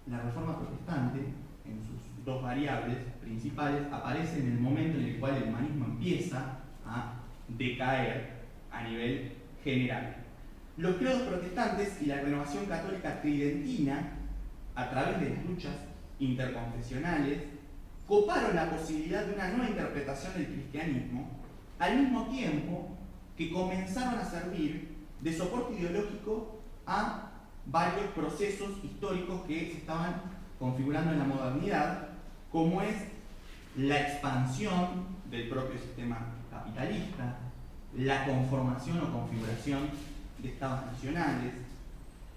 la reforma protestante, en sus dos variables principales, aparece en el momento en el cual el humanismo empieza a decaer a nivel general. Los credos protestantes y la renovación católica tridentina, a través de las luchas interconfesionales, coparon la posibilidad de una nueva interpretación del cristianismo, al mismo tiempo que comenzaron a servir de soporte ideológico a varios procesos históricos que se estaban configurando en la modernidad, como es la expansión del propio sistema capitalista, la conformación o configuración de estados nacionales,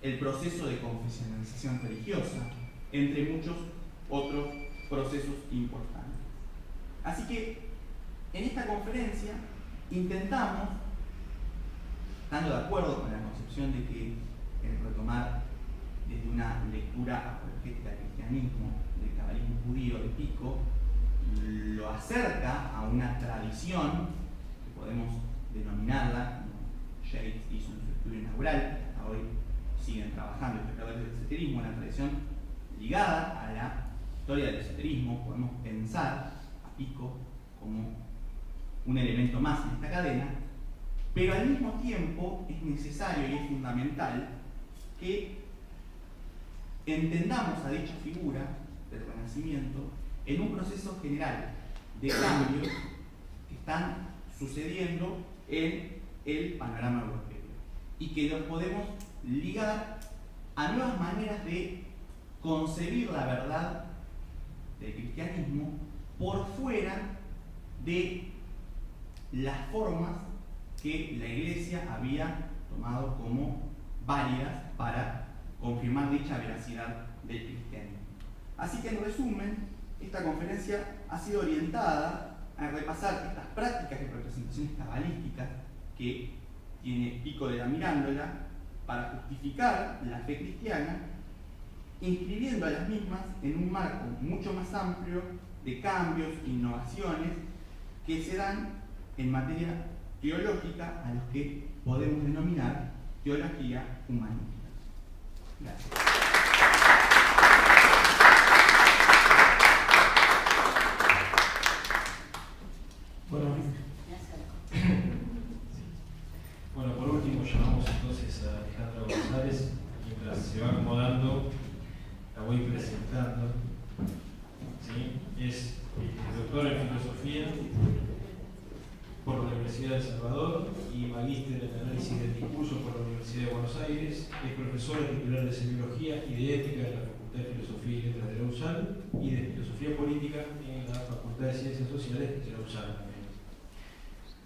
el proceso de confesionalización religiosa, entre muchos otros procesos importantes. Así que en esta conferencia intentamos, estando de acuerdo con la concepción de que el retomar desde una lectura apologética del cristianismo, del cabalismo judío de Pico, lo acerca a una tradición que podemos denominarla, como Yates hizo en su estudio inaugural, hasta hoy siguen trabajando espectadores del esoterismo, una tradición ligada a la historia del esoterismo. Podemos pensar a Pico como un elemento más en esta cadena, pero al mismo tiempo es necesario y es fundamental que entendamos a dicha figura del Renacimiento en un proceso general de cambios que están sucediendo en el panorama europeo y que los podemos ligar a nuevas maneras de concebir la verdad del cristianismo por fuera de las formas que la Iglesia había tomado como válidas para confirmar dicha veracidad del cristianismo. Así que en resumen, esta conferencia ha sido orientada a repasar estas prácticas y representaciones cabalísticas que tiene Pico de la Mirándola para justificar la fe cristiana, inscribiendo a las mismas en un marco mucho más amplio de cambios e innovaciones que se dan en materia teológica a los que podemos denominar teología humanista. Gracias. Bueno, por último llamamos entonces a Alejandra González. Mientras se va acomodando, la voy presentando. ¿Sí? Es doctora en filosofía por la Universidad de El Salvador y magíster en análisis del discurso por la Universidad de Buenos Aires. Es profesora titular de semiología y de ética en la Facultad de Filosofía y Letras de la USAL y de filosofía política en la Facultad de Ciencias Sociales de la USAL también.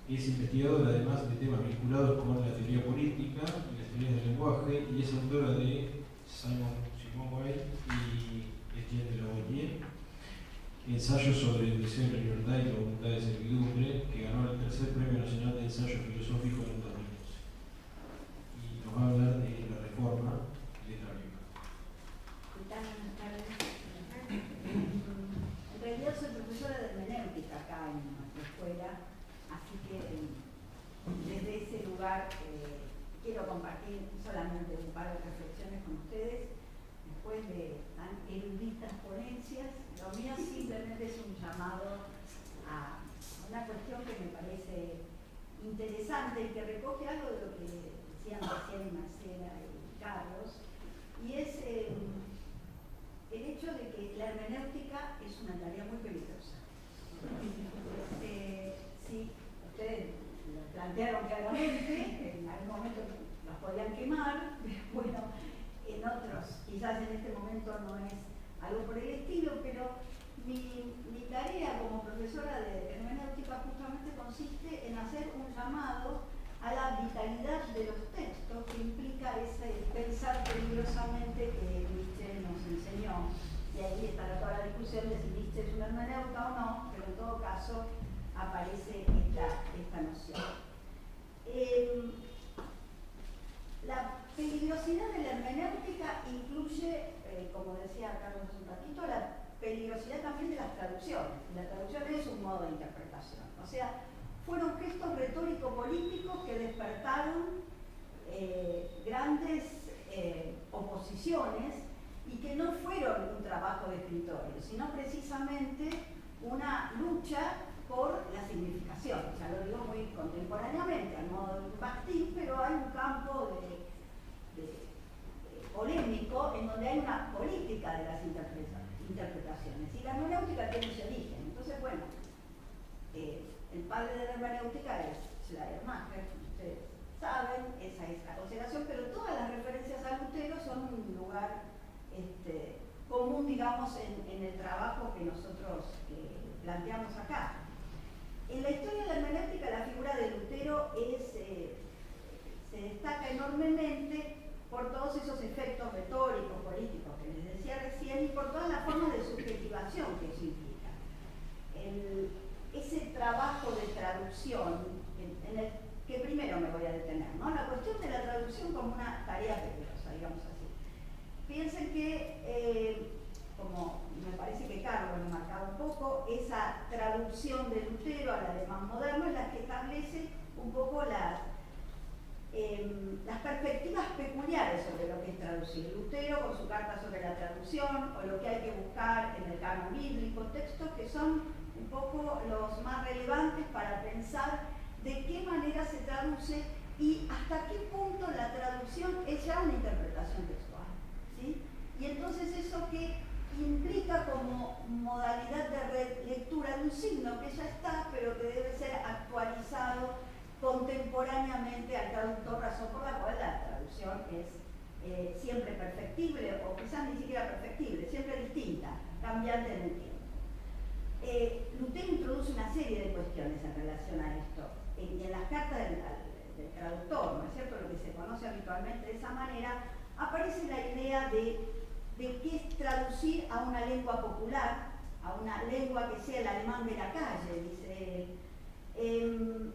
Es investigadora además de temas vinculados con la teoría política y las teorías del lenguaje y es autora de Simon Weil y Etienne de la Boétie, ensayos sobre el deseo de la libertad y la voluntad de servidumbre, que ganó el tercer Premio Nacional de Ensayo Filosófico en el 2012. Y nos va a hablar de la reforma literaria. ¿Qué tal? Buenas tardes. En realidad soy profesora de hermenéutica acá en nuestra escuela, así que desde ese lugar quiero compartir solamente un par de reflexiones con ustedes después de tan eruditas ponencias. Lo mío simplemente es un llamado a una cuestión que me parece interesante y que recoge algo de lo que decían recién Marcela y Carlos, y es el hecho de que la hermenéutica es una tarea muy peligrosa. Sí, ustedes lo plantearon claramente, en algún momento los podían quemar, bueno, en otros quizás en este momento no es algo por el estilo, pero mi tarea como profesora de hermenéutica justamente consiste en hacer un llamado a la vitalidad de los textos, que implica ese pensar peligrosamente que Nietzsche nos enseñó. Y ahí estará toda la discusión de si Nietzsche es un hermeneuta o no, pero en todo caso aparece esta noción. La peligrosidad de la hermenéutica incluye, como decía Carlos hace un ratito, la peligrosidad también de las traducciones. La traducción es un modo de interpretación. O sea, fueron gestos retórico-políticos que despertaron grandes oposiciones y que no fueron un trabajo de escritores, sino precisamente una lucha por la significación. O sea, lo digo muy contemporáneamente, al modo de un Bakhtin, pero hay un campo polémico en donde hay una política de las interpretaciones. Y la hermenéutica tiene ese origen. Entonces, bueno, el padre de la hermenéutica es Schleiermacher, ustedes saben, esa es la consideración, pero todas las referencias a Lutero son un lugar común, digamos, en el trabajo que nosotros planteamos acá. En la historia de la hermenéutica, la figura de Lutero se destaca enormemente por todos esos efectos retóricos, políticos que les decía recién, y por todas las formas de subjetivación que eso implica. Ese trabajo de traducción, en el que primero me voy a detener, ¿no? La cuestión de la traducción como una tarea peligrosa, digamos así. Piensen que, como me parece que Carlos lo marcaba un poco, esa traducción de Lutero al alemán moderno es la que establece un poco las perspectivas peculiares sobre lo que es traducir. Lutero con su carta sobre la traducción, o lo que hay que buscar en el canon bíblico, textos que son un poco los más relevantes para pensar de qué manera se traduce y hasta qué punto la traducción es ya una interpretación textual, ¿sí? Y entonces eso que implica como modalidad de lectura de un signo que ya está, pero que debe ser actualizado contemporáneamente al traductor, razón por la cual la traducción es siempre perfectible, o quizás ni siquiera perfectible, siempre distinta, cambiante en el tiempo. Lutero introduce una serie de cuestiones en relación a esto. En las cartas del traductor, ¿no es cierto?, lo que se conoce habitualmente de esa manera, aparece la idea de qué es traducir a una lengua popular, a una lengua que sea el alemán de la calle, dice él.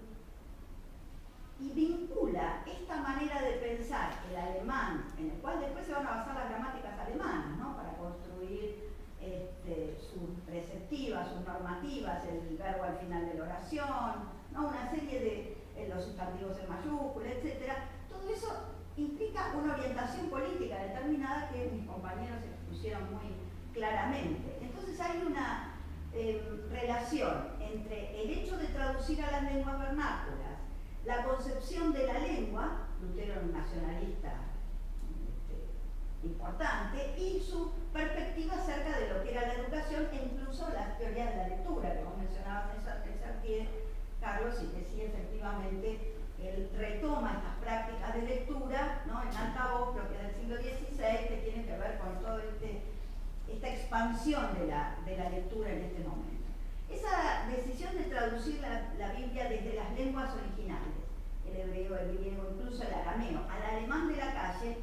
Y vincula esta manera de pensar el alemán, en el cual después se van a basar las gramáticas alemanas, ¿no?, para construir sus preceptivas, sus normativas, el verbo al final de la oración, ¿no?, una serie de los sustantivos en mayúscula, etc. Todo eso implica una orientación política determinada que mis compañeros expusieron muy claramente. Entonces hay una relación entre el hecho de traducir a las lenguas vernáculas, la concepción de la lengua, Lutero era un nacionalista importante, y su perspectiva acerca de lo que era la educación e incluso las teorías de la lectura, que vos mencionabas en Sartier, Carlos, y que sí, efectivamente, él retoma estas prácticas de lectura, ¿no?, en alta voz, creo que del siglo XVI, que tiene que ver con toda esta expansión de la lectura en este momento. Esa decisión de traducir la Biblia desde las lenguas originales, el hebreo, el griego, incluso el arameo, al alemán de la calle,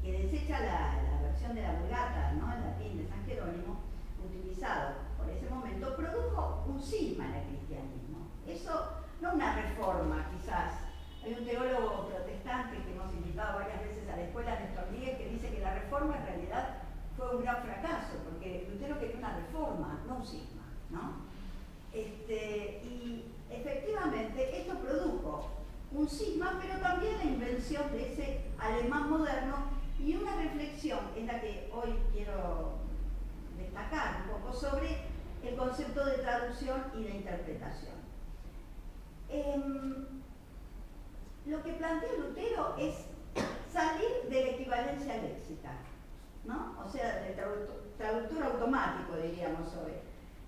que desecha la versión de la Vulgata, ¿no?, el latín de San Jerónimo, utilizado por ese momento, produjo un cisma en el cristianismo. Eso, no una reforma, quizás. Hay un teólogo protestante que hemos invitado varias veces a la escuela, Néstor Miguel, que dice que la reforma en realidad fue un gran fracaso, porque Lutero quería una reforma, no un cisma, ¿no? Y efectivamente esto produjo un cisma, pero también la invención de ese alemán moderno y una reflexión en la que hoy quiero destacar un poco sobre el concepto de traducción y de interpretación. Lo que plantea Lutero es salir de la equivalencia léxica, ¿no?, o sea, del traductor automático, diríamos hoy.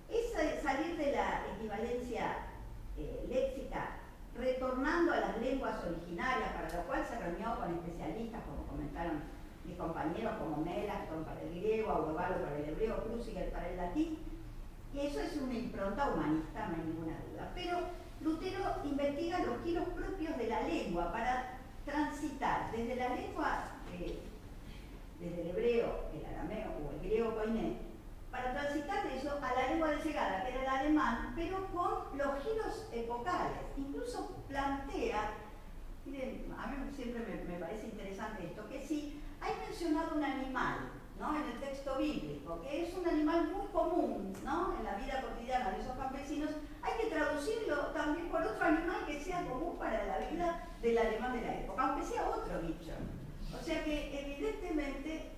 Es salir de la equivalencia léxica, retornando a las lenguas originarias, para lo cual se reunió con especialistas, como comentaron mis compañeros, como Melanchthon para el griego, Aurobalo para el hebreo, Cruciger para el latín, y eso es una impronta humanista, no hay ninguna duda. Pero Lutero investiga los giros propios de la lengua para transitar desde la lengua, desde el hebreo, el arameo o el griego koiné, para transitar de eso a la lengua de llegada, que era el alemán, pero con los giros epocales. Incluso plantea, miren, a mí siempre me parece interesante esto, que si hay mencionado un animal, ¿no?, en el texto bíblico, que es un animal muy común, ¿no?, en la vida cotidiana de esos campesinos, hay que traducirlo también por otro animal que sea común para la vida del alemán de la época, aunque sea otro bicho. O sea que evidentemente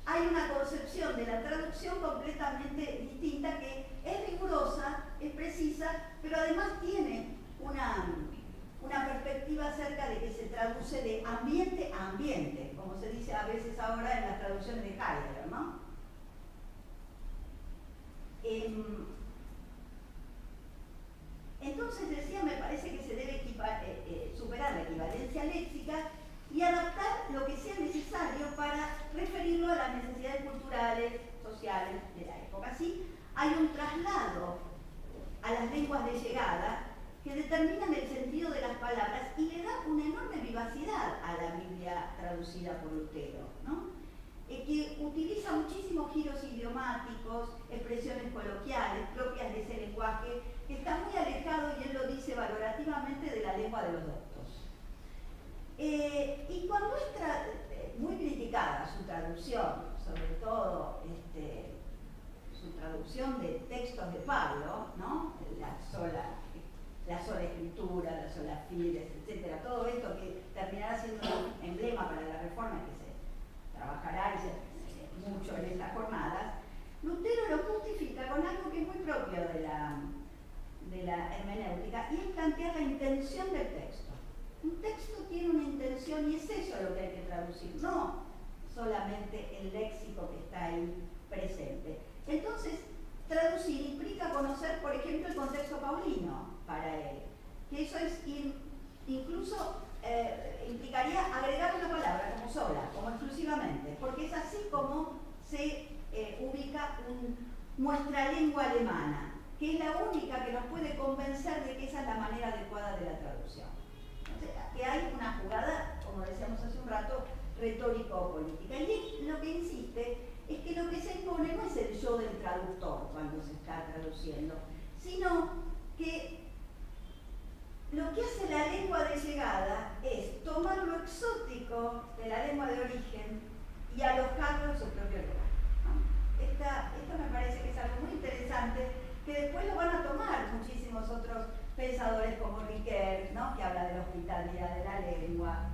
hay una concepción de la traducción completamente distinta, que es rigurosa, es precisa, pero además tiene una perspectiva acerca de que se traduce de ambiente a ambiente, como se dice a veces ahora en las traducciones de Heidegger, ¿no? Entonces decía, me parece que se debe superar la equivalencia léxica y adaptar lo que sea necesario para referirlo a las necesidades culturales, sociales de la época. Así, hay un traslado a las lenguas de llegada que determinan el sentido de las palabras y le da una enorme vivacidad a la Biblia traducida por Lutero, ¿no?, que utiliza muchísimos giros idiomáticos, expresiones coloquiales propias de ese lenguaje, que está muy alejado, y él lo dice valorativamente, de la lengua de los doctos. Y cuando es muy criticada su traducción, sobre todo su traducción de textos de Pablo, ¿no?, la sola escritura, la sola fides, etc., todo esto que terminará siendo un emblema para la reforma que se trabajará mucho en estas jornadas, Lutero lo justifica con algo que es muy propio de la hermenéutica, y es plantear la intención del texto. Un texto tiene una intención y es eso lo que hay que traducir, no solamente el léxico que está ahí presente. Entonces, traducir implica conocer, por ejemplo, el contexto paulino para él, que eso es ir incluso implicaría agregar una palabra como sola, como exclusivamente, porque es así como se ubica nuestra lengua alemana, que es la única que nos puede convencer de que esa es la manera adecuada de la traducción. Entonces, que hay una jugada, como decíamos hace un rato, retórico-política. Y lo que insiste es que lo que se impone no es el yo del traductor cuando se está traduciendo, sino que lo que hace la lengua de llegada es tomar lo exótico de la lengua de origen y alojarlo en su propio lugar, ¿no? Esto me parece que es algo muy interesante, que después lo van a tomar muchísimos otros pensadores como Ricoeur, ¿no? Que habla de la hospitalidad de la lengua,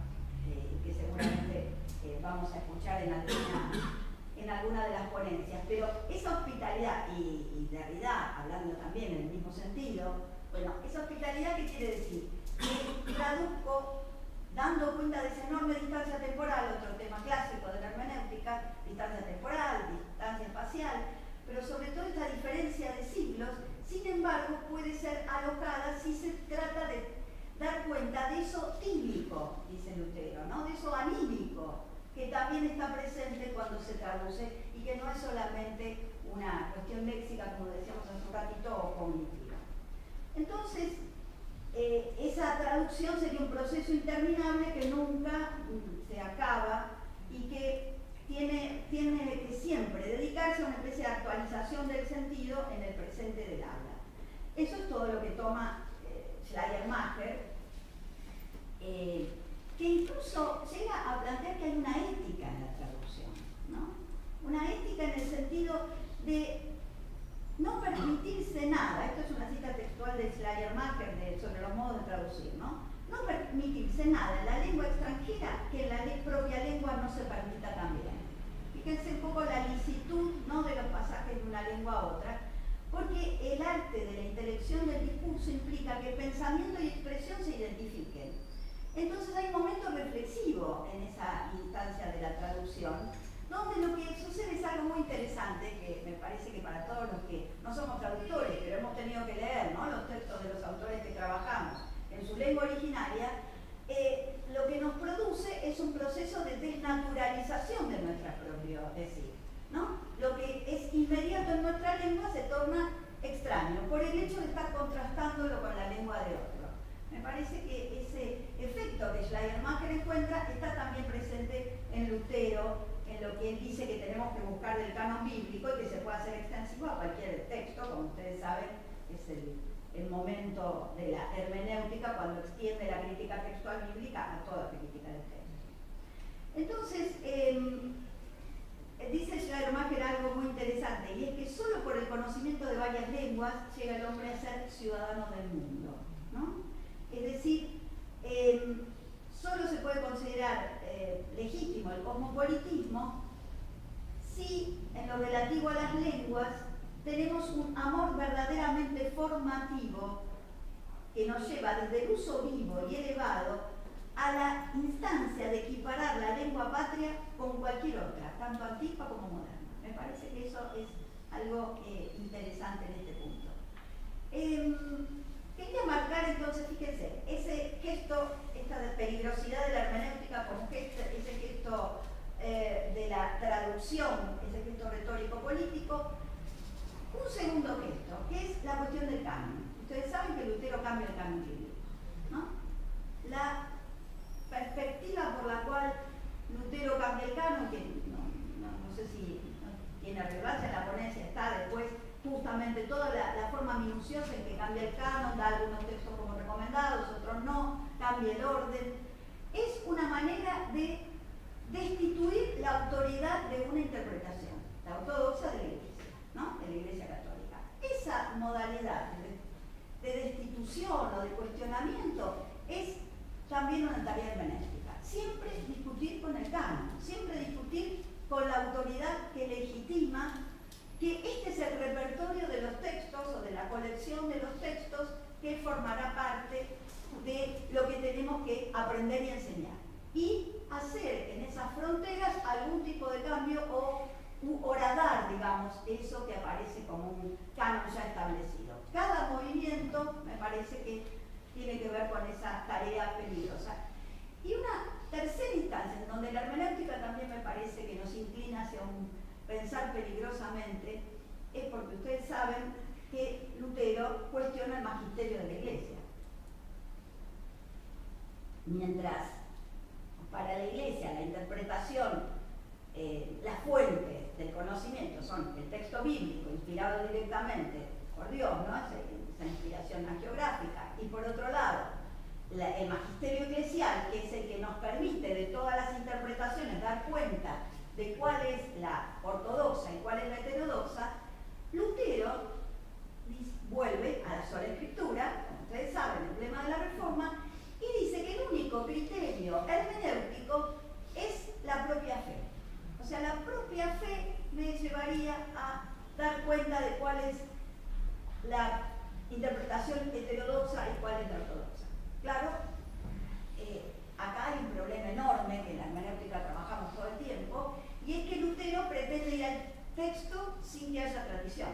que seguramente vamos a escuchar en alguna de las ponencias. Pero esa hospitalidad, y Derrida hablando también en el mismo sentido, bueno, esa hospitalidad, ¿qué quiere decir? Que traduzco dando cuenta de esa enorme distancia temporal, otro tema clásico de la hermenéutica, distancia temporal, distancia espacial, pero sobre todo esta diferencia de siglos, sin embargo, puede ser alocada si se trata de dar cuenta de eso tíbico, dice Lutero, ¿no? De eso anímico, que también está presente cuando se traduce y que no es solamente una cuestión léxica, como decíamos hace un ratito, o cognitiva. Entonces, esa traducción sería un proceso interminable que nunca se acaba y que tiene que siempre dedicarse a una especie de actualización del sentido en el presente del habla. Eso es todo lo que toma Schleiermacher, que incluso llega a plantear que hay una ética en la traducción, ¿no? Una ética en el sentido de no permitirse nada. Esto es una cita textual de Schleiermacher sobre los modos de traducir, ¿no? No permitirse nada en la lengua extranjera que en la propia lengua no se permita también. Fíjense un poco la licitud, ¿no?, de los pasajes de una lengua a otra, porque el arte de la intelección del discurso implica que pensamiento y expresión se identifiquen. Entonces hay un momento reflexivo en esa instancia de la traducción, donde lo que sucede es algo muy interesante, que me parece que para todos los que no somos traductores, pero hemos tenido que leer, ¿no?, los textos de los autores que trabajamos en su lengua originaria, lo que nos produce es un proceso de desnaturalización de nuestra propio decir, ¿no? Lo que es inmediato en nuestra lengua se torna extraño, por el hecho de estar contrastándolo con la lengua de otro. Me parece que ese efecto que Schleiermacher encuentra está también presente en Lutero, en lo que él dice que tenemos que buscar del canon bíblico y que se puede hacer extensivo a cualquier texto, como ustedes saben, es el momento de la hermenéutica cuando extiende la crítica textual bíblica a toda crítica del texto. Entonces, dice Schleiermacher algo muy interesante, y es que solo por el conocimiento de varias lenguas llega el hombre a ser ciudadano del mundo, ¿no? Es decir, solo se puede considerar legítimo el cosmopolitismo si, en lo relativo a las lenguas, tenemos un amor verdaderamente formativo que nos lleva desde el uso vivo y elevado a la instancia de equiparar la lengua patria con cualquier otra, tanto antigua como moderna. Me parece que eso es algo interesante en este punto. Quería marcar entonces, fíjense, ese gesto, esta peligrosidad de la hermenéutica como gesto, ese gesto de la traducción, ese gesto retórico-político. Un segundo gesto, que es la cuestión del canon. Ustedes saben que Lutero cambia el canon bíblico, ¿no? La perspectiva por la cual Lutero cambia el canon, que no sé si tiene relevancia en la ponencia, está después justamente toda la forma minuciosa en que cambia el canon, da algunos textos como recomendados, otros no, cambia el orden. Es una manera de destituir la autoridad de una interpretación, la ortodoxa de la Iglesia, ¿no?, de la Iglesia Católica. Esa modalidad de destitución o de cuestionamiento es también una tarea hermenéutica. Siempre discutir con el canon, siempre discutir con la autoridad que legitima que este es el repertorio de los textos o de la colección de los textos que formará parte de lo que tenemos que aprender y enseñar. Y hacer en esas fronteras algún tipo de cambio o horadar, digamos, eso que aparece como un canon ya establecido. Cada movimiento me parece que tiene que ver con esa tarea peligrosa. tercera instancia, en donde la hermenéutica también me parece que nos inclina hacia un pensar peligrosamente, es porque ustedes saben que Lutero cuestiona el magisterio de la Iglesia. Mientras para la Iglesia la interpretación, las fuentes del conocimiento son el texto bíblico inspirado directamente por Dios, ¿no? Esa inspiración hagiográfica, y por otro lado el magisterio eclesial, que es el que nos permite de todas las interpretaciones dar cuenta de cuál es la ortodoxa y cuál es la heterodoxa. Lutero vuelve a la sola escritura, como ustedes saben, el emblema de la Reforma, y dice que el único criterio hermenéutico es la propia fe. O sea, la propia fe me llevaría a dar cuenta de cuál es la interpretación heterodoxa y cuál es la ortodoxa. Claro, acá hay un problema enorme que en la hermenéutica trabajamos todo el tiempo, y es que Lutero pretende ir al texto sin que haya tradición.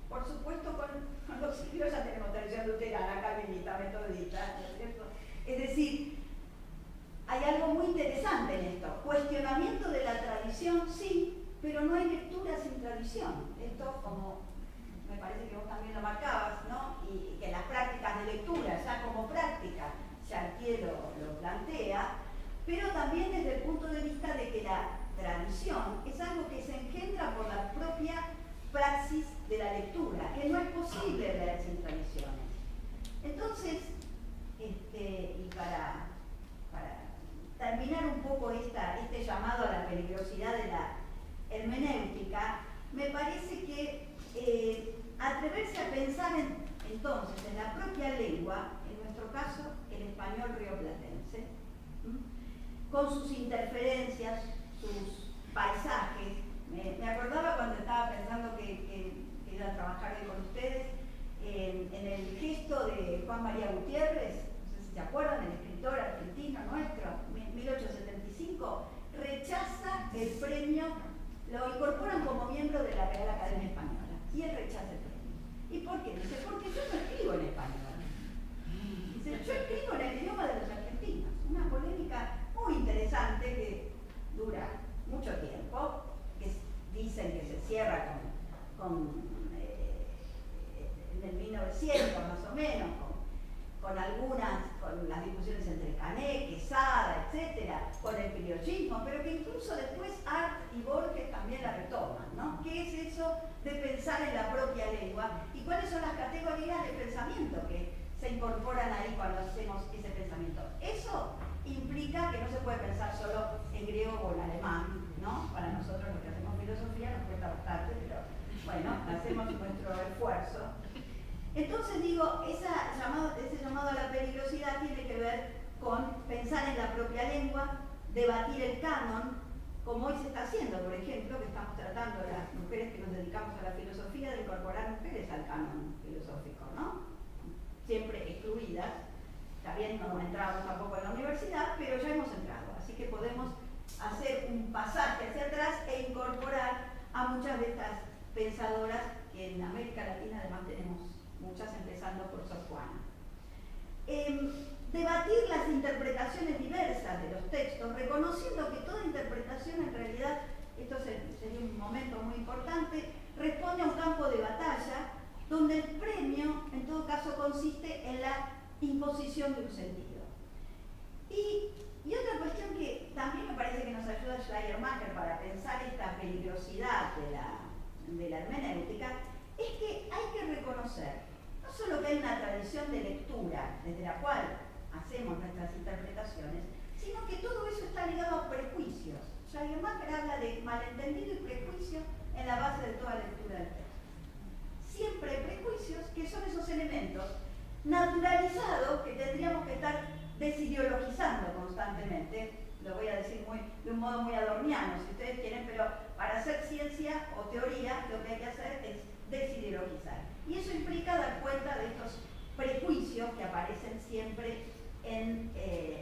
Por supuesto, con los siglos ya tenemos tradición luterana, calvinista, metodista, ¿no es cierto? Es decir, hay algo muy interesante en esto. Cuestionamiento de la tradición, sí, pero no hay lectura sin tradición. Esto, como me parece que vos también lo marcabas, ¿no? Y que las prácticas de lectura, ya como práctica, Chartier lo plantea, pero también desde el punto de vista de que la tradición es algo que se engendra por la propia praxis de la lectura, que no es posible leer sin tradiciones. Entonces, y para terminar un poco este llamado a la peligrosidad de la hermenéutica, me parece que atreverse a pensar entonces en la propia lengua, en nuestro caso el español rioplatense, con sus interferencias, sus paisajes. Me acordaba cuando estaba pensando que iba a trabajar hoy con ustedes, en el gesto de Juan María Gutiérrez, no sé si se acuerdan, el escritor argentino nuestro, 1875, rechaza el premio, lo incorporan como miembro de la Real Academia Española, y él rechaza el premio. ¿Y por qué? Dice, porque yo no escribo en español. Dice, yo escribo en el idioma de los argentinos. Una polémica muy interesante que dura mucho tiempo, que dicen que se cierra en el 1900 más o menos, con las discusiones entre Canet, Quesada, etcétera, con el criollismo, pero que incluso después Art y Borges también la retoman, ¿no? ¿Qué es eso de pensar en la propia lengua? ¿Y cuáles son las categorías de pensamiento que se incorporan ahí cuando hacemos ese pensamiento? Eso implica que no se puede pensar solo en griego o en alemán, ¿no? Para nosotros los que hacemos filosofía nos cuesta bastante, pero bueno, hacemos nuestro esfuerzo. Entonces digo, ese llamado a la peligrosidad tiene que ver con pensar en la propia lengua, debatir el canon, como hoy se está haciendo, por ejemplo, que estamos tratando las mujeres que nos dedicamos a la filosofía de incorporar mujeres al canon filosófico, ¿no? Siempre excluidas. También no entramos tampoco en la universidad, pero ya hemos entrado, así que podemos hacer un pasaje hacia atrás e incorporar a muchas de estas pensadoras que en América Latina además tenemos muchas, empezando por Sor Juana. Debatir las interpretaciones diversas de los textos, reconociendo que toda interpretación en realidad, esto sería un momento muy importante, responde a un campo de batalla donde el premio en todo caso consiste en la imposición de un sentido. Y otra cuestión que también me parece que nos ayuda Schleiermacher para pensar esta peligrosidad de la hermenéutica, es que hay que reconocer no solo que hay una tradición de lectura desde la cual hacemos nuestras interpretaciones, sino que todo eso está ligado a prejuicios. Schleiermacher habla de malentendido y prejuicio en la base de toda lectura del texto. Siempre hay prejuicios que son esos elementos naturalizados que tendríamos que estar desideologizando constantemente. Lo voy a decir de un modo muy adorniano, si ustedes quieren, pero para hacer ciencia o teoría lo que hay que hacer es desideologizar. Y eso implica dar cuenta de estos prejuicios que aparecen siempre en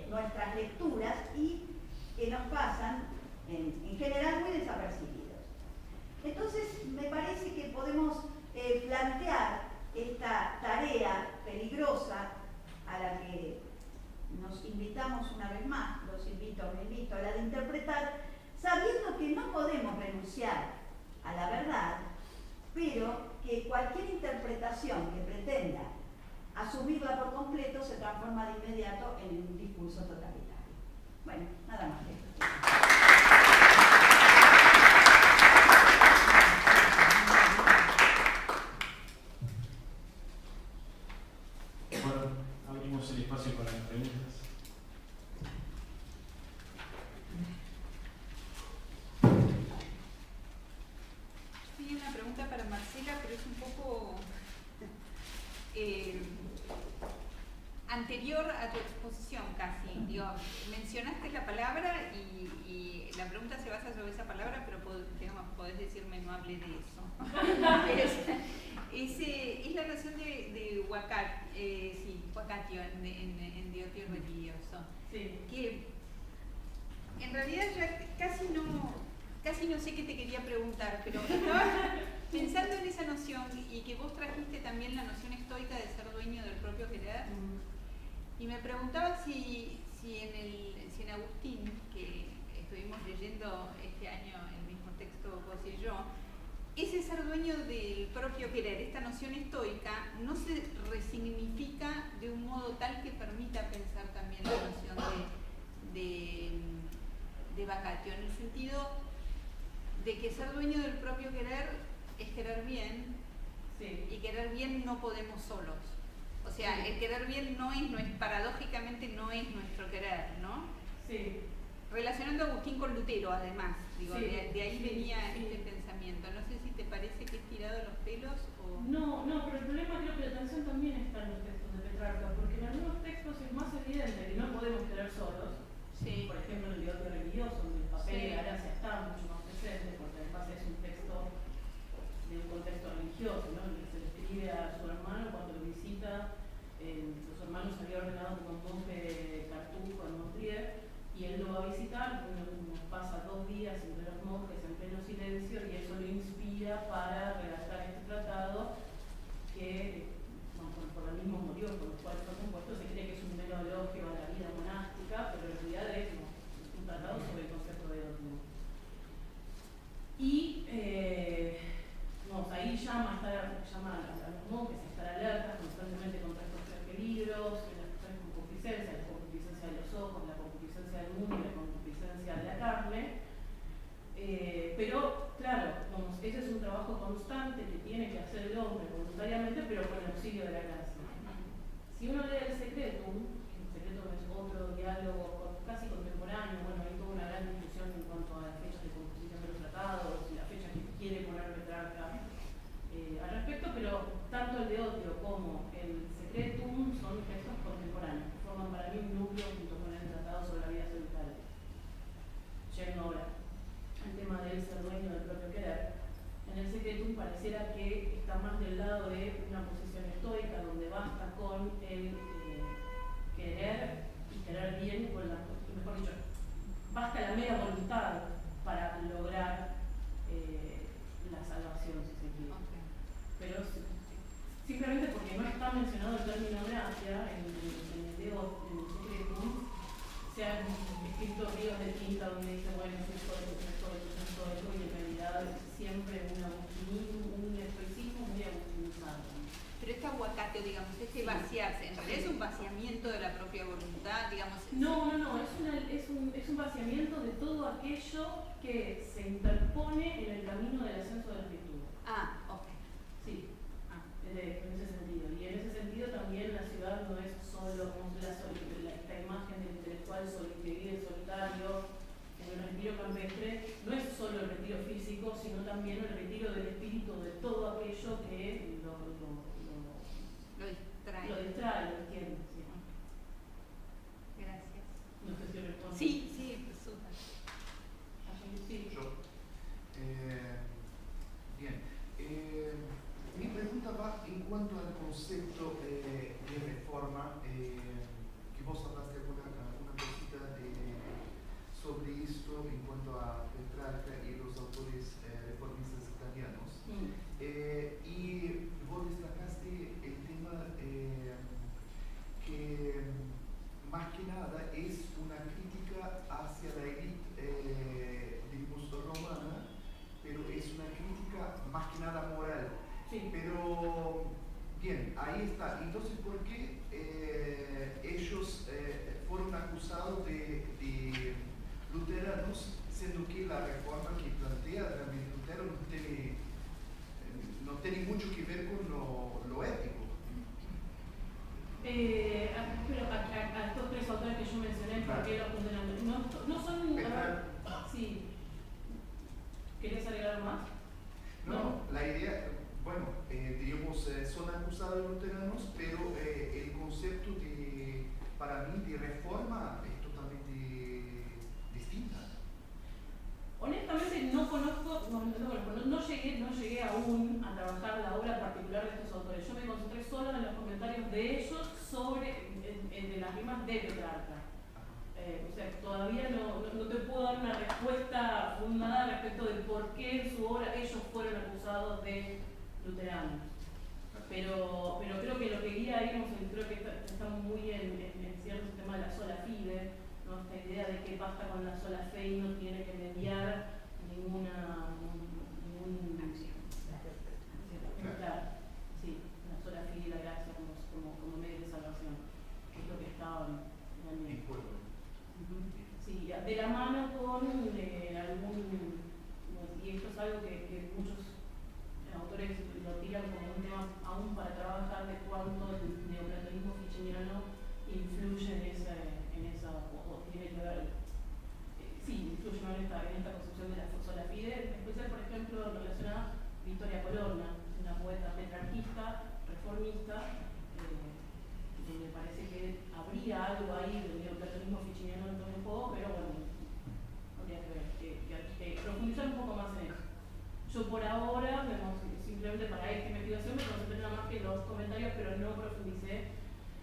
nuestras lecturas y que nos pasan en general muy desapercibidos. Entonces me parece que podemos plantear esta tarea peligrosa a la que nos invitamos invitamos una vez más, los invito, me invito a la de interpretar, sabiendo que no podemos renunciar a la verdad, pero que cualquier interpretación que pretenda asumirla por completo se transforma de inmediato en un discurso totalitario. Bueno, nada más que esto. Bueno, abrimos el espacio para las preguntas. Sí, una pregunta para Marcela, pero es un poco anterior a tu exposición casi. Digo, mencionaste la palabra y la pregunta se basa sobre esa palabra, pero podés decirme no hable de eso. Es la noción de huacatio en Diotio religioso. Sí. Que en realidad ya casi no sé qué te quería preguntar, pero estaba pensando en esa noción y que vos trajiste también la noción estoica de ser dueño del propio querer. Y me preguntaba si en Agustín, que estuvimos leyendo este año el mismo texto vos y yo, ese ser dueño del propio querer, esta noción estoica, no se resignifica de un modo tal que permita pensar también la noción de vacatio, en el sentido de que ser dueño del propio querer es querer bien, Sí. y querer bien no podemos solos. O sea, Sí. el querer bien paradójicamente no es nuestro querer, ¿no? Sí. Relacionando a Agustín con Lutero, además, digo, Sí, de ahí sí, venía sí. este pensamiento. No sé si te parece que es tirado de los pelos o... No, pero el problema creo que la tensión también está en los textos de Petrarca, porque en algunos textos es más evidente que no podemos querer solos. Sí. Por ejemplo, en el Diotio religioso, donde el papel Sí. de la gracia está mucho más presente, porque además es un texto de un contexto religioso, ¿no? En el que se le escribe a su hermano cuando lo visita. Los hermanos habían ordenado como un monje cartujo en Montpellier, y él lo va a visitar, nos pasa 2 días entre los monjes en pleno silencio, y eso lo inspira para redactar este tratado que, bueno, por lo mismo motivo por los cuales fue compuesto, se cree que es un mero elogio a la vida monástica, pero en realidad es un tratado sobre el concepto de ótimo. Y ahí llama a los monjes a estar alertas constantemente contra estos 3 peligros, las 3 concupiscencias, la concupiscencia de los ojos, la concupiscencia del mundo y la concupiscencia de la carne. Pero, claro, ese es un trabajo constante que tiene que hacer el hombre voluntariamente, pero con el auxilio de la gracia. Si uno lee el Secretum, el Secretum es otro diálogo casi contemporáneo, bueno, hay toda una gran discusión en cuanto a las fechas de composición de los tratados y las fechas que quiere poner Petrarca al respecto, pero tanto el Diotio como el Secretum son textos contemporáneos, que forman para mí un núcleo junto con el Tratado sobre la vida solitaria. Yendo ahora al tema del ser dueño del propio querer, en el Secretum pareciera que está más del lado de una posición estoica, donde basta con el querer y querer bien, mejor dicho, basta la mera voluntad para lograr la salvación, si se quiere. Okay. Pero simplemente porque no está mencionado el término gracia en el Secretum, se han escrito ríos de tinta donde dice, bueno, es esto, y en realidad es siempre un estoicismo muy agustinizado. Pero este aguacate, digamos, este vaciarse, en realidad es un vaciamiento de la propia voluntad, digamos. No, es un vaciamiento de todo aquello que se interpone en el camino del ascenso de las virtudes. Ah, ok. Sí, en ese sentido. Y en ese sentido también la ciudad no es solo esta imagen del intelectual que vive solitario en el retiro campestre, no es solo el retiro físico, sino también el retiro del espíritu, de todo aquello que lo distrae, lo entiende. ¿Sí? Gracias. No sé si respondo. Sí, súper. Sí. Yo. Bien. Mi pregunta va en cuanto al concepto de reforma, que vos hablaste alguna cosita sobre esto en cuanto a Petrarca y los autores reformistas italianos. Y vos destacaste el tema luteranos, siendo que la reforma que plantea realmente Lutero no tiene mucho que ver con lo ético. Pero a estos tres autores que yo mencioné, ¿por qué los condenan? No son... Sí. ¿Querés agregar más? No, la idea, bueno, digamos, son acusados luteranos, pero el concepto para mí, de reforma es totalmente distinta. Honestamente no conozco, no llegué aún a trabajar la obra particular de estos autores. Yo me concentré solo en los comentarios de ellos sobre de las rimas de Petrarca. O sea, todavía no te puedo dar una respuesta fundada respecto de por qué en su obra ellos fueron acusados de luteranos. Pero creo que lo que guía ahí, creo que estamos muy en cierto tema de la sola fide, ¿no? Esta idea de que basta con la sola fe y no tiene que mediar ninguna acción. Claro, sí, la sola fe y la gracia como medio de salvación, que es lo que estaban realmente. Sí, de la mano con y esto es algo que muchos autores lo tiran como un tema aún para trabajar, de cuánto el neoplatonismo fichiniano influye en esa o tiene que ver, sí, influye en esta concepción de la sola fide, especial por ejemplo relacionada a Victoria Colonna, una poeta petrarquista, reformista, me parece que habría algo ahí del neoplatonismo fichiniano en todo el juego, pero bueno, habría que ver, que profundizar un poco más en eso. Yo por ahora, simplemente para esta investigación, me concentré nada más que en los comentarios, pero no profundicé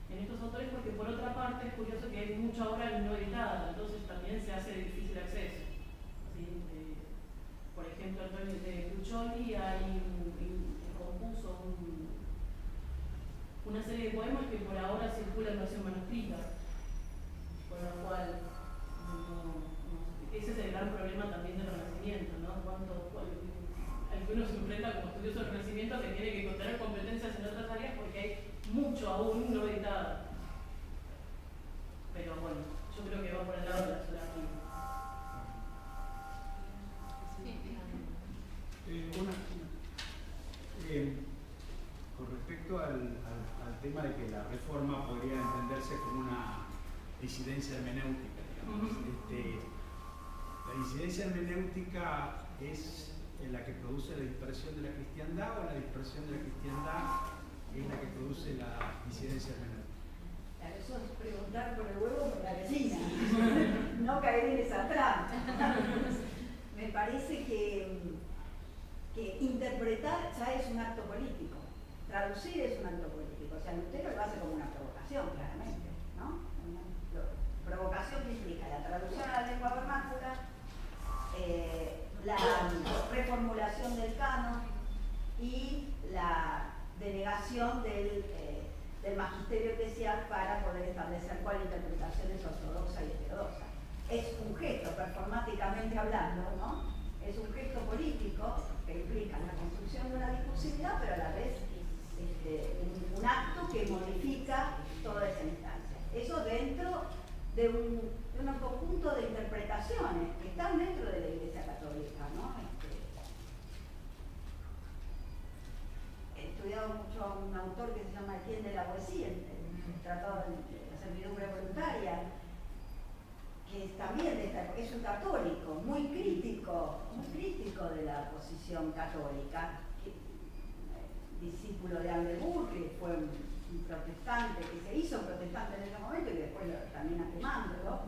en estos autores porque por otra parte es curioso que hay mucha obra no editada, entonces también se hace de difícil acceso. ¿Sí? Por ejemplo, Antonio de Crucioli compuso una serie de poemas que por ahora circulan en versión manuscrita, con lo cual ese es el gran problema también del Renacimiento, ¿no? Al que uno se enfrenta como estudioso del Renacimiento, que tiene que tener competencias en otras áreas porque hay mucho aún no editado. Pero bueno, yo creo que va por el lado de la sola fide. Con respecto al tema de que la reforma podría entenderse como una disidencia hermenéutica, digamos. ¿La disidencia hermenéutica es la que produce la dispersión de la cristiandad o la dispersión de la cristiandad es la que produce la disidencia hermenéutica? Eso es preguntar por el huevo o por la gallina, no caer en esa trampa. Me parece que interpretar ya es un acto político, traducir es un acto político. O sea, Lutero lo hace como una provocación, claramente, ¿no? Provocación que implica la traducción a la lengua vernácula, la reformulación del canon y la denegación del magisterio eclesial para poder establecer cuál interpretación es ortodoxa y heterodoxa. Es un gesto, performáticamente hablando, ¿no? Es un gesto político que implica la construcción de una discursividad, pero a la vez un acto que modifica toda esa instancia. Eso dentro de un conjunto de interpretaciones que están dentro de la Iglesia Católica, ¿no? He estudiado mucho a un autor que se llama Etienne de la Boétie, el Tratado de la Servidumbre Voluntaria, que también es un católico, muy crítico de la posición católica, discípulo de Andelburg, que fue un protestante, que se hizo protestante en ese momento y después termina quemándolo,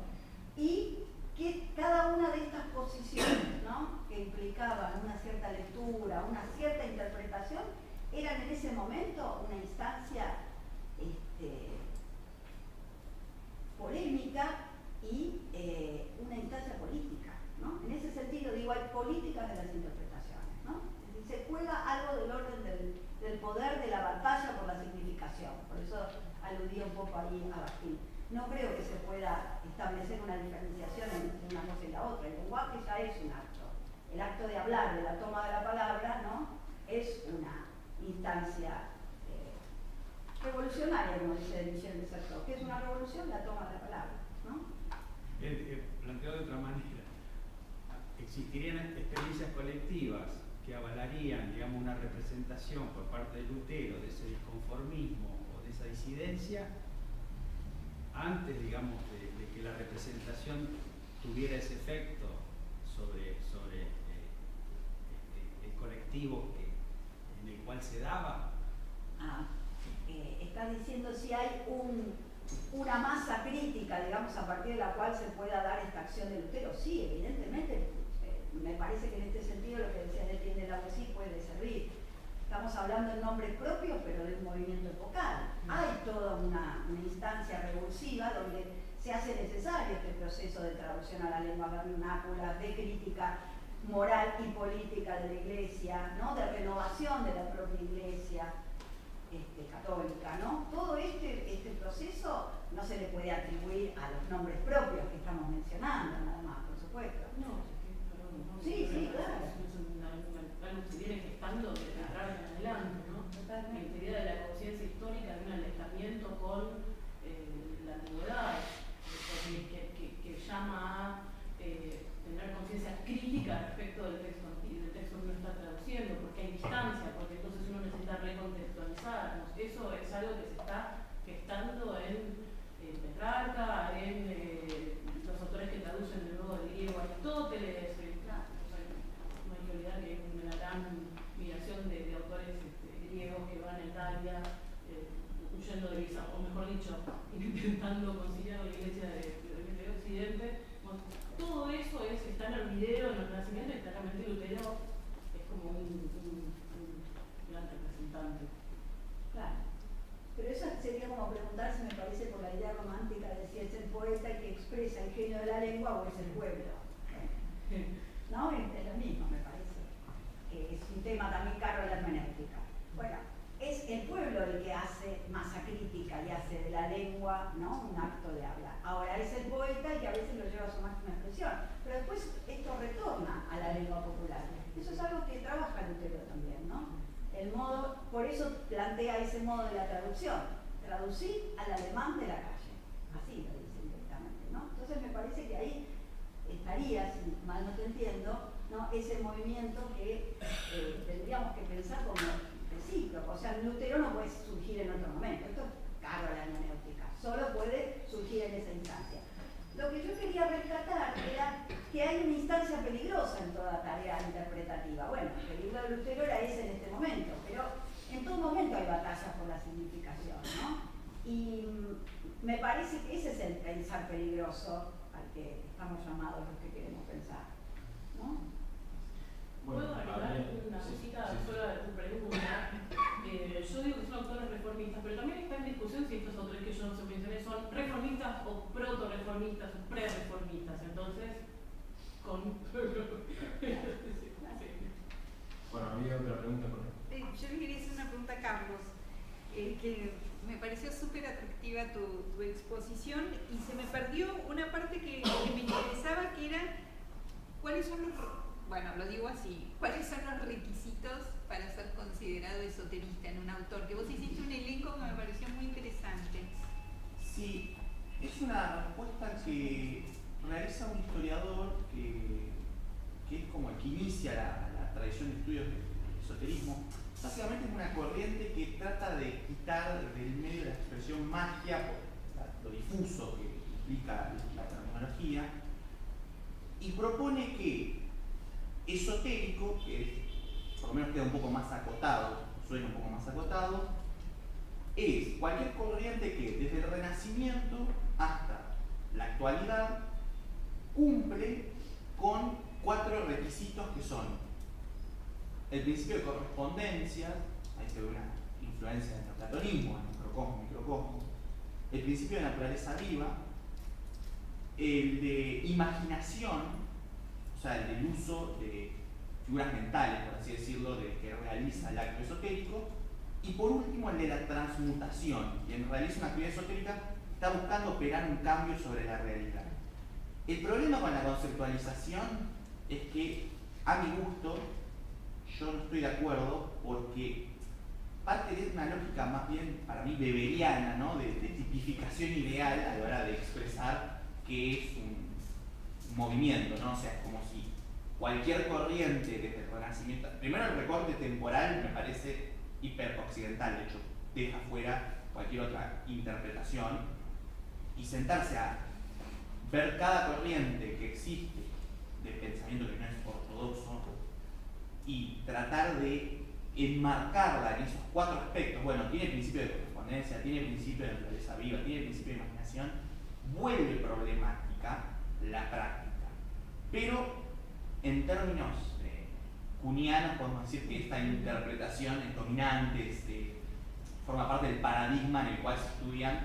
y que cada una de estas posiciones, ¿no?, que implicaban una cierta lectura, una cierta interpretación, eran en ese momento una instancia polémica y una instancia política, ¿no? En ese sentido, digo, hay políticas de las interpretaciones, ¿no? Es decir, se juega algo del orden del poder de la batalla por la significación. Por eso aludía un poco ahí a Bakhtin. No creo que se pueda establecer una diferenciación entre una cosa y la otra. El lenguaje ya es un acto. El acto de hablar, de la toma de la palabra, ¿no?, es una instancia revolucionaria, como dice Michel de Certeau. ¿Qué es una revolución? La toma de la palabra, ¿no? Planteado de otra manera, existirían experiencias colectivas que avalarían, digamos, una representación por parte de Lutero de ese disconformismo o de esa disidencia, antes, digamos, de que la representación tuviera ese efecto sobre el colectivo en el cual se daba. Está diciendo si hay una masa crítica, digamos, a partir de la cual se pueda dar esta acción de Lutero. Sí, evidentemente, me parece que en este sentido lo que decía Etienne de la Boétie puede servir. Estamos hablando en nombres propios, pero de un movimiento epocal. Hay toda una instancia revulsiva donde se hace necesario este proceso de traducción a la lengua vernácula, de crítica moral y política de la Iglesia, ¿no? De renovación de la propia Iglesia católica, ¿no? Todo este proceso no se le puede atribuir a los nombres propios que estamos mencionando, nada más, por supuesto. Sí, claro. Algo que se viene gestando desde atrás en adelante, ¿no? Totalmente. La idea de la conciencia histórica de un alejamiento con la antigüedad, que llama a tener conciencia crítica respecto del texto que uno está traduciendo, porque hay distancia, porque entonces uno necesita recontextualizarnos. Eso es algo que se está gestando en Petrarca, en los autores que traducen de nuevo del griego a Aristóteles. No hay que olvidar que hay una gran migración de autores griegos que van a Italia huyendo de Lisa, o mejor dicho, intentando conciliar la Iglesia de Occidente. Bueno, todo eso está en el video, en el Renacimiento, y claramente Lutero es como un gran representante. Claro. Pero eso sería como preguntarse, me parece, por la idea romántica de si es el poeta el que expresa el genio de la lengua o es el pueblo. ¿No? Es lo mismo, me parece. Es un tema también caro de la hermenéutica. Bueno, es el pueblo el que hace masa crítica y hace de la lengua, ¿no?, un acto de habla. Ahora es el poeta el que a veces lo lleva a su máxima expresión, pero después esto retorna a la lengua popular. Eso es algo que trabaja Lutero también, ¿no? El modo, por eso plantea ese modo de la traducción, traducir al alemán de la calle, así lo dice directamente, ¿no? Entonces me parece que ahí estaría, si mal no te entiendo, ¿no?, ese movimiento que tendríamos que pensar como recíproco. O sea, Lutero no puede surgir en otro momento, esto es caro a la hermenéutica, solo puede surgir en esa instancia. Lo que yo quería rescatar era que hay una instancia peligrosa en toda tarea interpretativa. Bueno, el peligro de Lutero era ese en este momento, pero en todo momento hay batallas por la significación, ¿no? Y me parece que ese es el pensar peligroso al que estamos llamados los que queremos pensar, ¿no? ¿Puedo agregar una cosita sola de tu pregunta? Yo digo que son autores reformistas, pero también está en discusión si estos autores que yo mencioné son reformistas o proto-reformistas o pre-reformistas. Entonces, Bueno, había otra pregunta por ahí. Yo le quería hacer una pregunta a Carlos, que me pareció súper atractiva tu exposición y se me perdió una parte que me interesaba, que era cuáles son los... Bueno, lo digo así, ¿cuáles son los requisitos para ser considerado esoterista en un autor? Que vos hiciste un elenco que me pareció muy interesante. Sí, es una respuesta que realiza un historiador que es como el que inicia la tradición de estudios del esoterismo. Básicamente es una corriente que trata de quitar del medio la expresión magia por lo difuso que implica la terminología, y propone que esotérico, que por lo menos queda un poco más acotado, suena un poco más acotado, es cualquier corriente que desde el Renacimiento hasta la actualidad cumple con 4 requisitos que son el principio de correspondencia, ahí se ve una influencia del neoplatonismo, el microcosmo, el principio de naturaleza viva, el de imaginación, o sea, el del uso de figuras mentales, por así decirlo, de que realiza el acto esotérico, y por último el de la transmutación. Quien realiza una actividad esotérica está buscando operar un cambio sobre la realidad. El problema con la conceptualización es que, a mi gusto, yo no estoy de acuerdo, porque parte de una lógica más bien, para mí, weberiana, ¿no?, de tipificación ideal a la hora de expresar qué es un movimiento, ¿no? O sea, es como si cualquier corriente desde el Renacimiento, primero el recorte temporal me parece hiperoccidental, de hecho deja fuera cualquier otra interpretación, y sentarse a ver cada corriente que existe de pensamiento que no es ortodoxo y tratar de enmarcarla en esos 4 aspectos. Bueno, tiene principio de correspondencia, tiene principio de naturaleza viva, tiene principio de imaginación, vuelve problemática la práctica. Pero en términos kuhnianos podemos decir que esta interpretación es dominante, forma parte del paradigma en el cual se estudian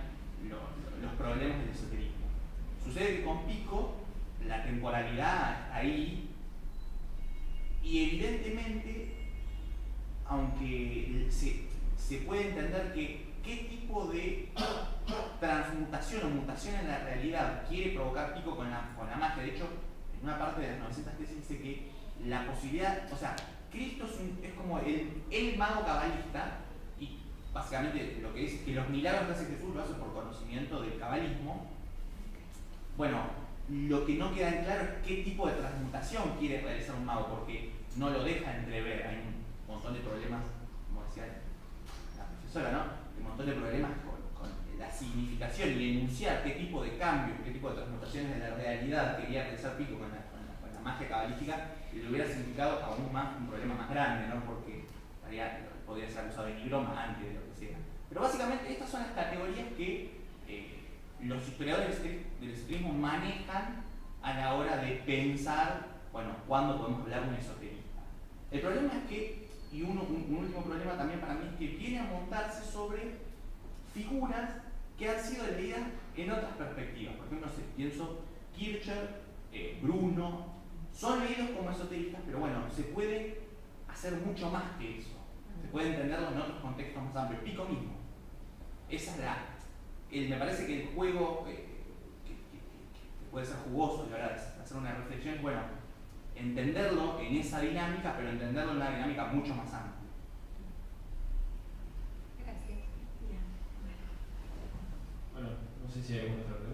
los problemas del esoterismo. Sucede que con Pico la temporalidad está ahí y evidentemente, aunque se puede entender que qué tipo de transmutación o mutación en la realidad quiere provocar Pico con la magia. De hecho, en una parte de las 900 tesis dice que la posibilidad, o sea, Cristo es como el mago cabalista, y básicamente lo que es que los milagros que hace Jesús lo hace por conocimiento del cabalismo. Bueno, lo que no queda en claro es qué tipo de transmutación quiere realizar un mago, porque no lo deja entrever. Hay un montón de problemas, como decía la profesora, ¿no? Un montón de problemas con la significación y enunciar qué tipo de cambios, qué tipo de transmutaciones de la realidad quería realizar Pico con la magia cabalística, y le hubiera significado aún más un problema más grande, ¿no? Porque podría ser usado de nigroma antes de lo que sea. Pero básicamente estas son las categorías que los historiadores del esoterismo manejan a la hora de pensar, bueno, cuándo podemos hablar de un esoterista. El problema es que, y un último problema también para mí, es que viene a montarse sobre figuras que han sido leídas en otras perspectivas. Por ejemplo, pienso Kircher, Bruno, son leídos como esoteristas, pero bueno, se puede hacer mucho más que eso. Se puede entenderlo en otros contextos más amplios. Pico mismo. Esa es me parece que el juego que puede ser jugoso y ahora hacer una reflexión es, bueno, entenderlo en esa dinámica, pero entenderlo en una dinámica mucho más amplia. Gracias. Bueno, no sé si hay alguna otra pregunta.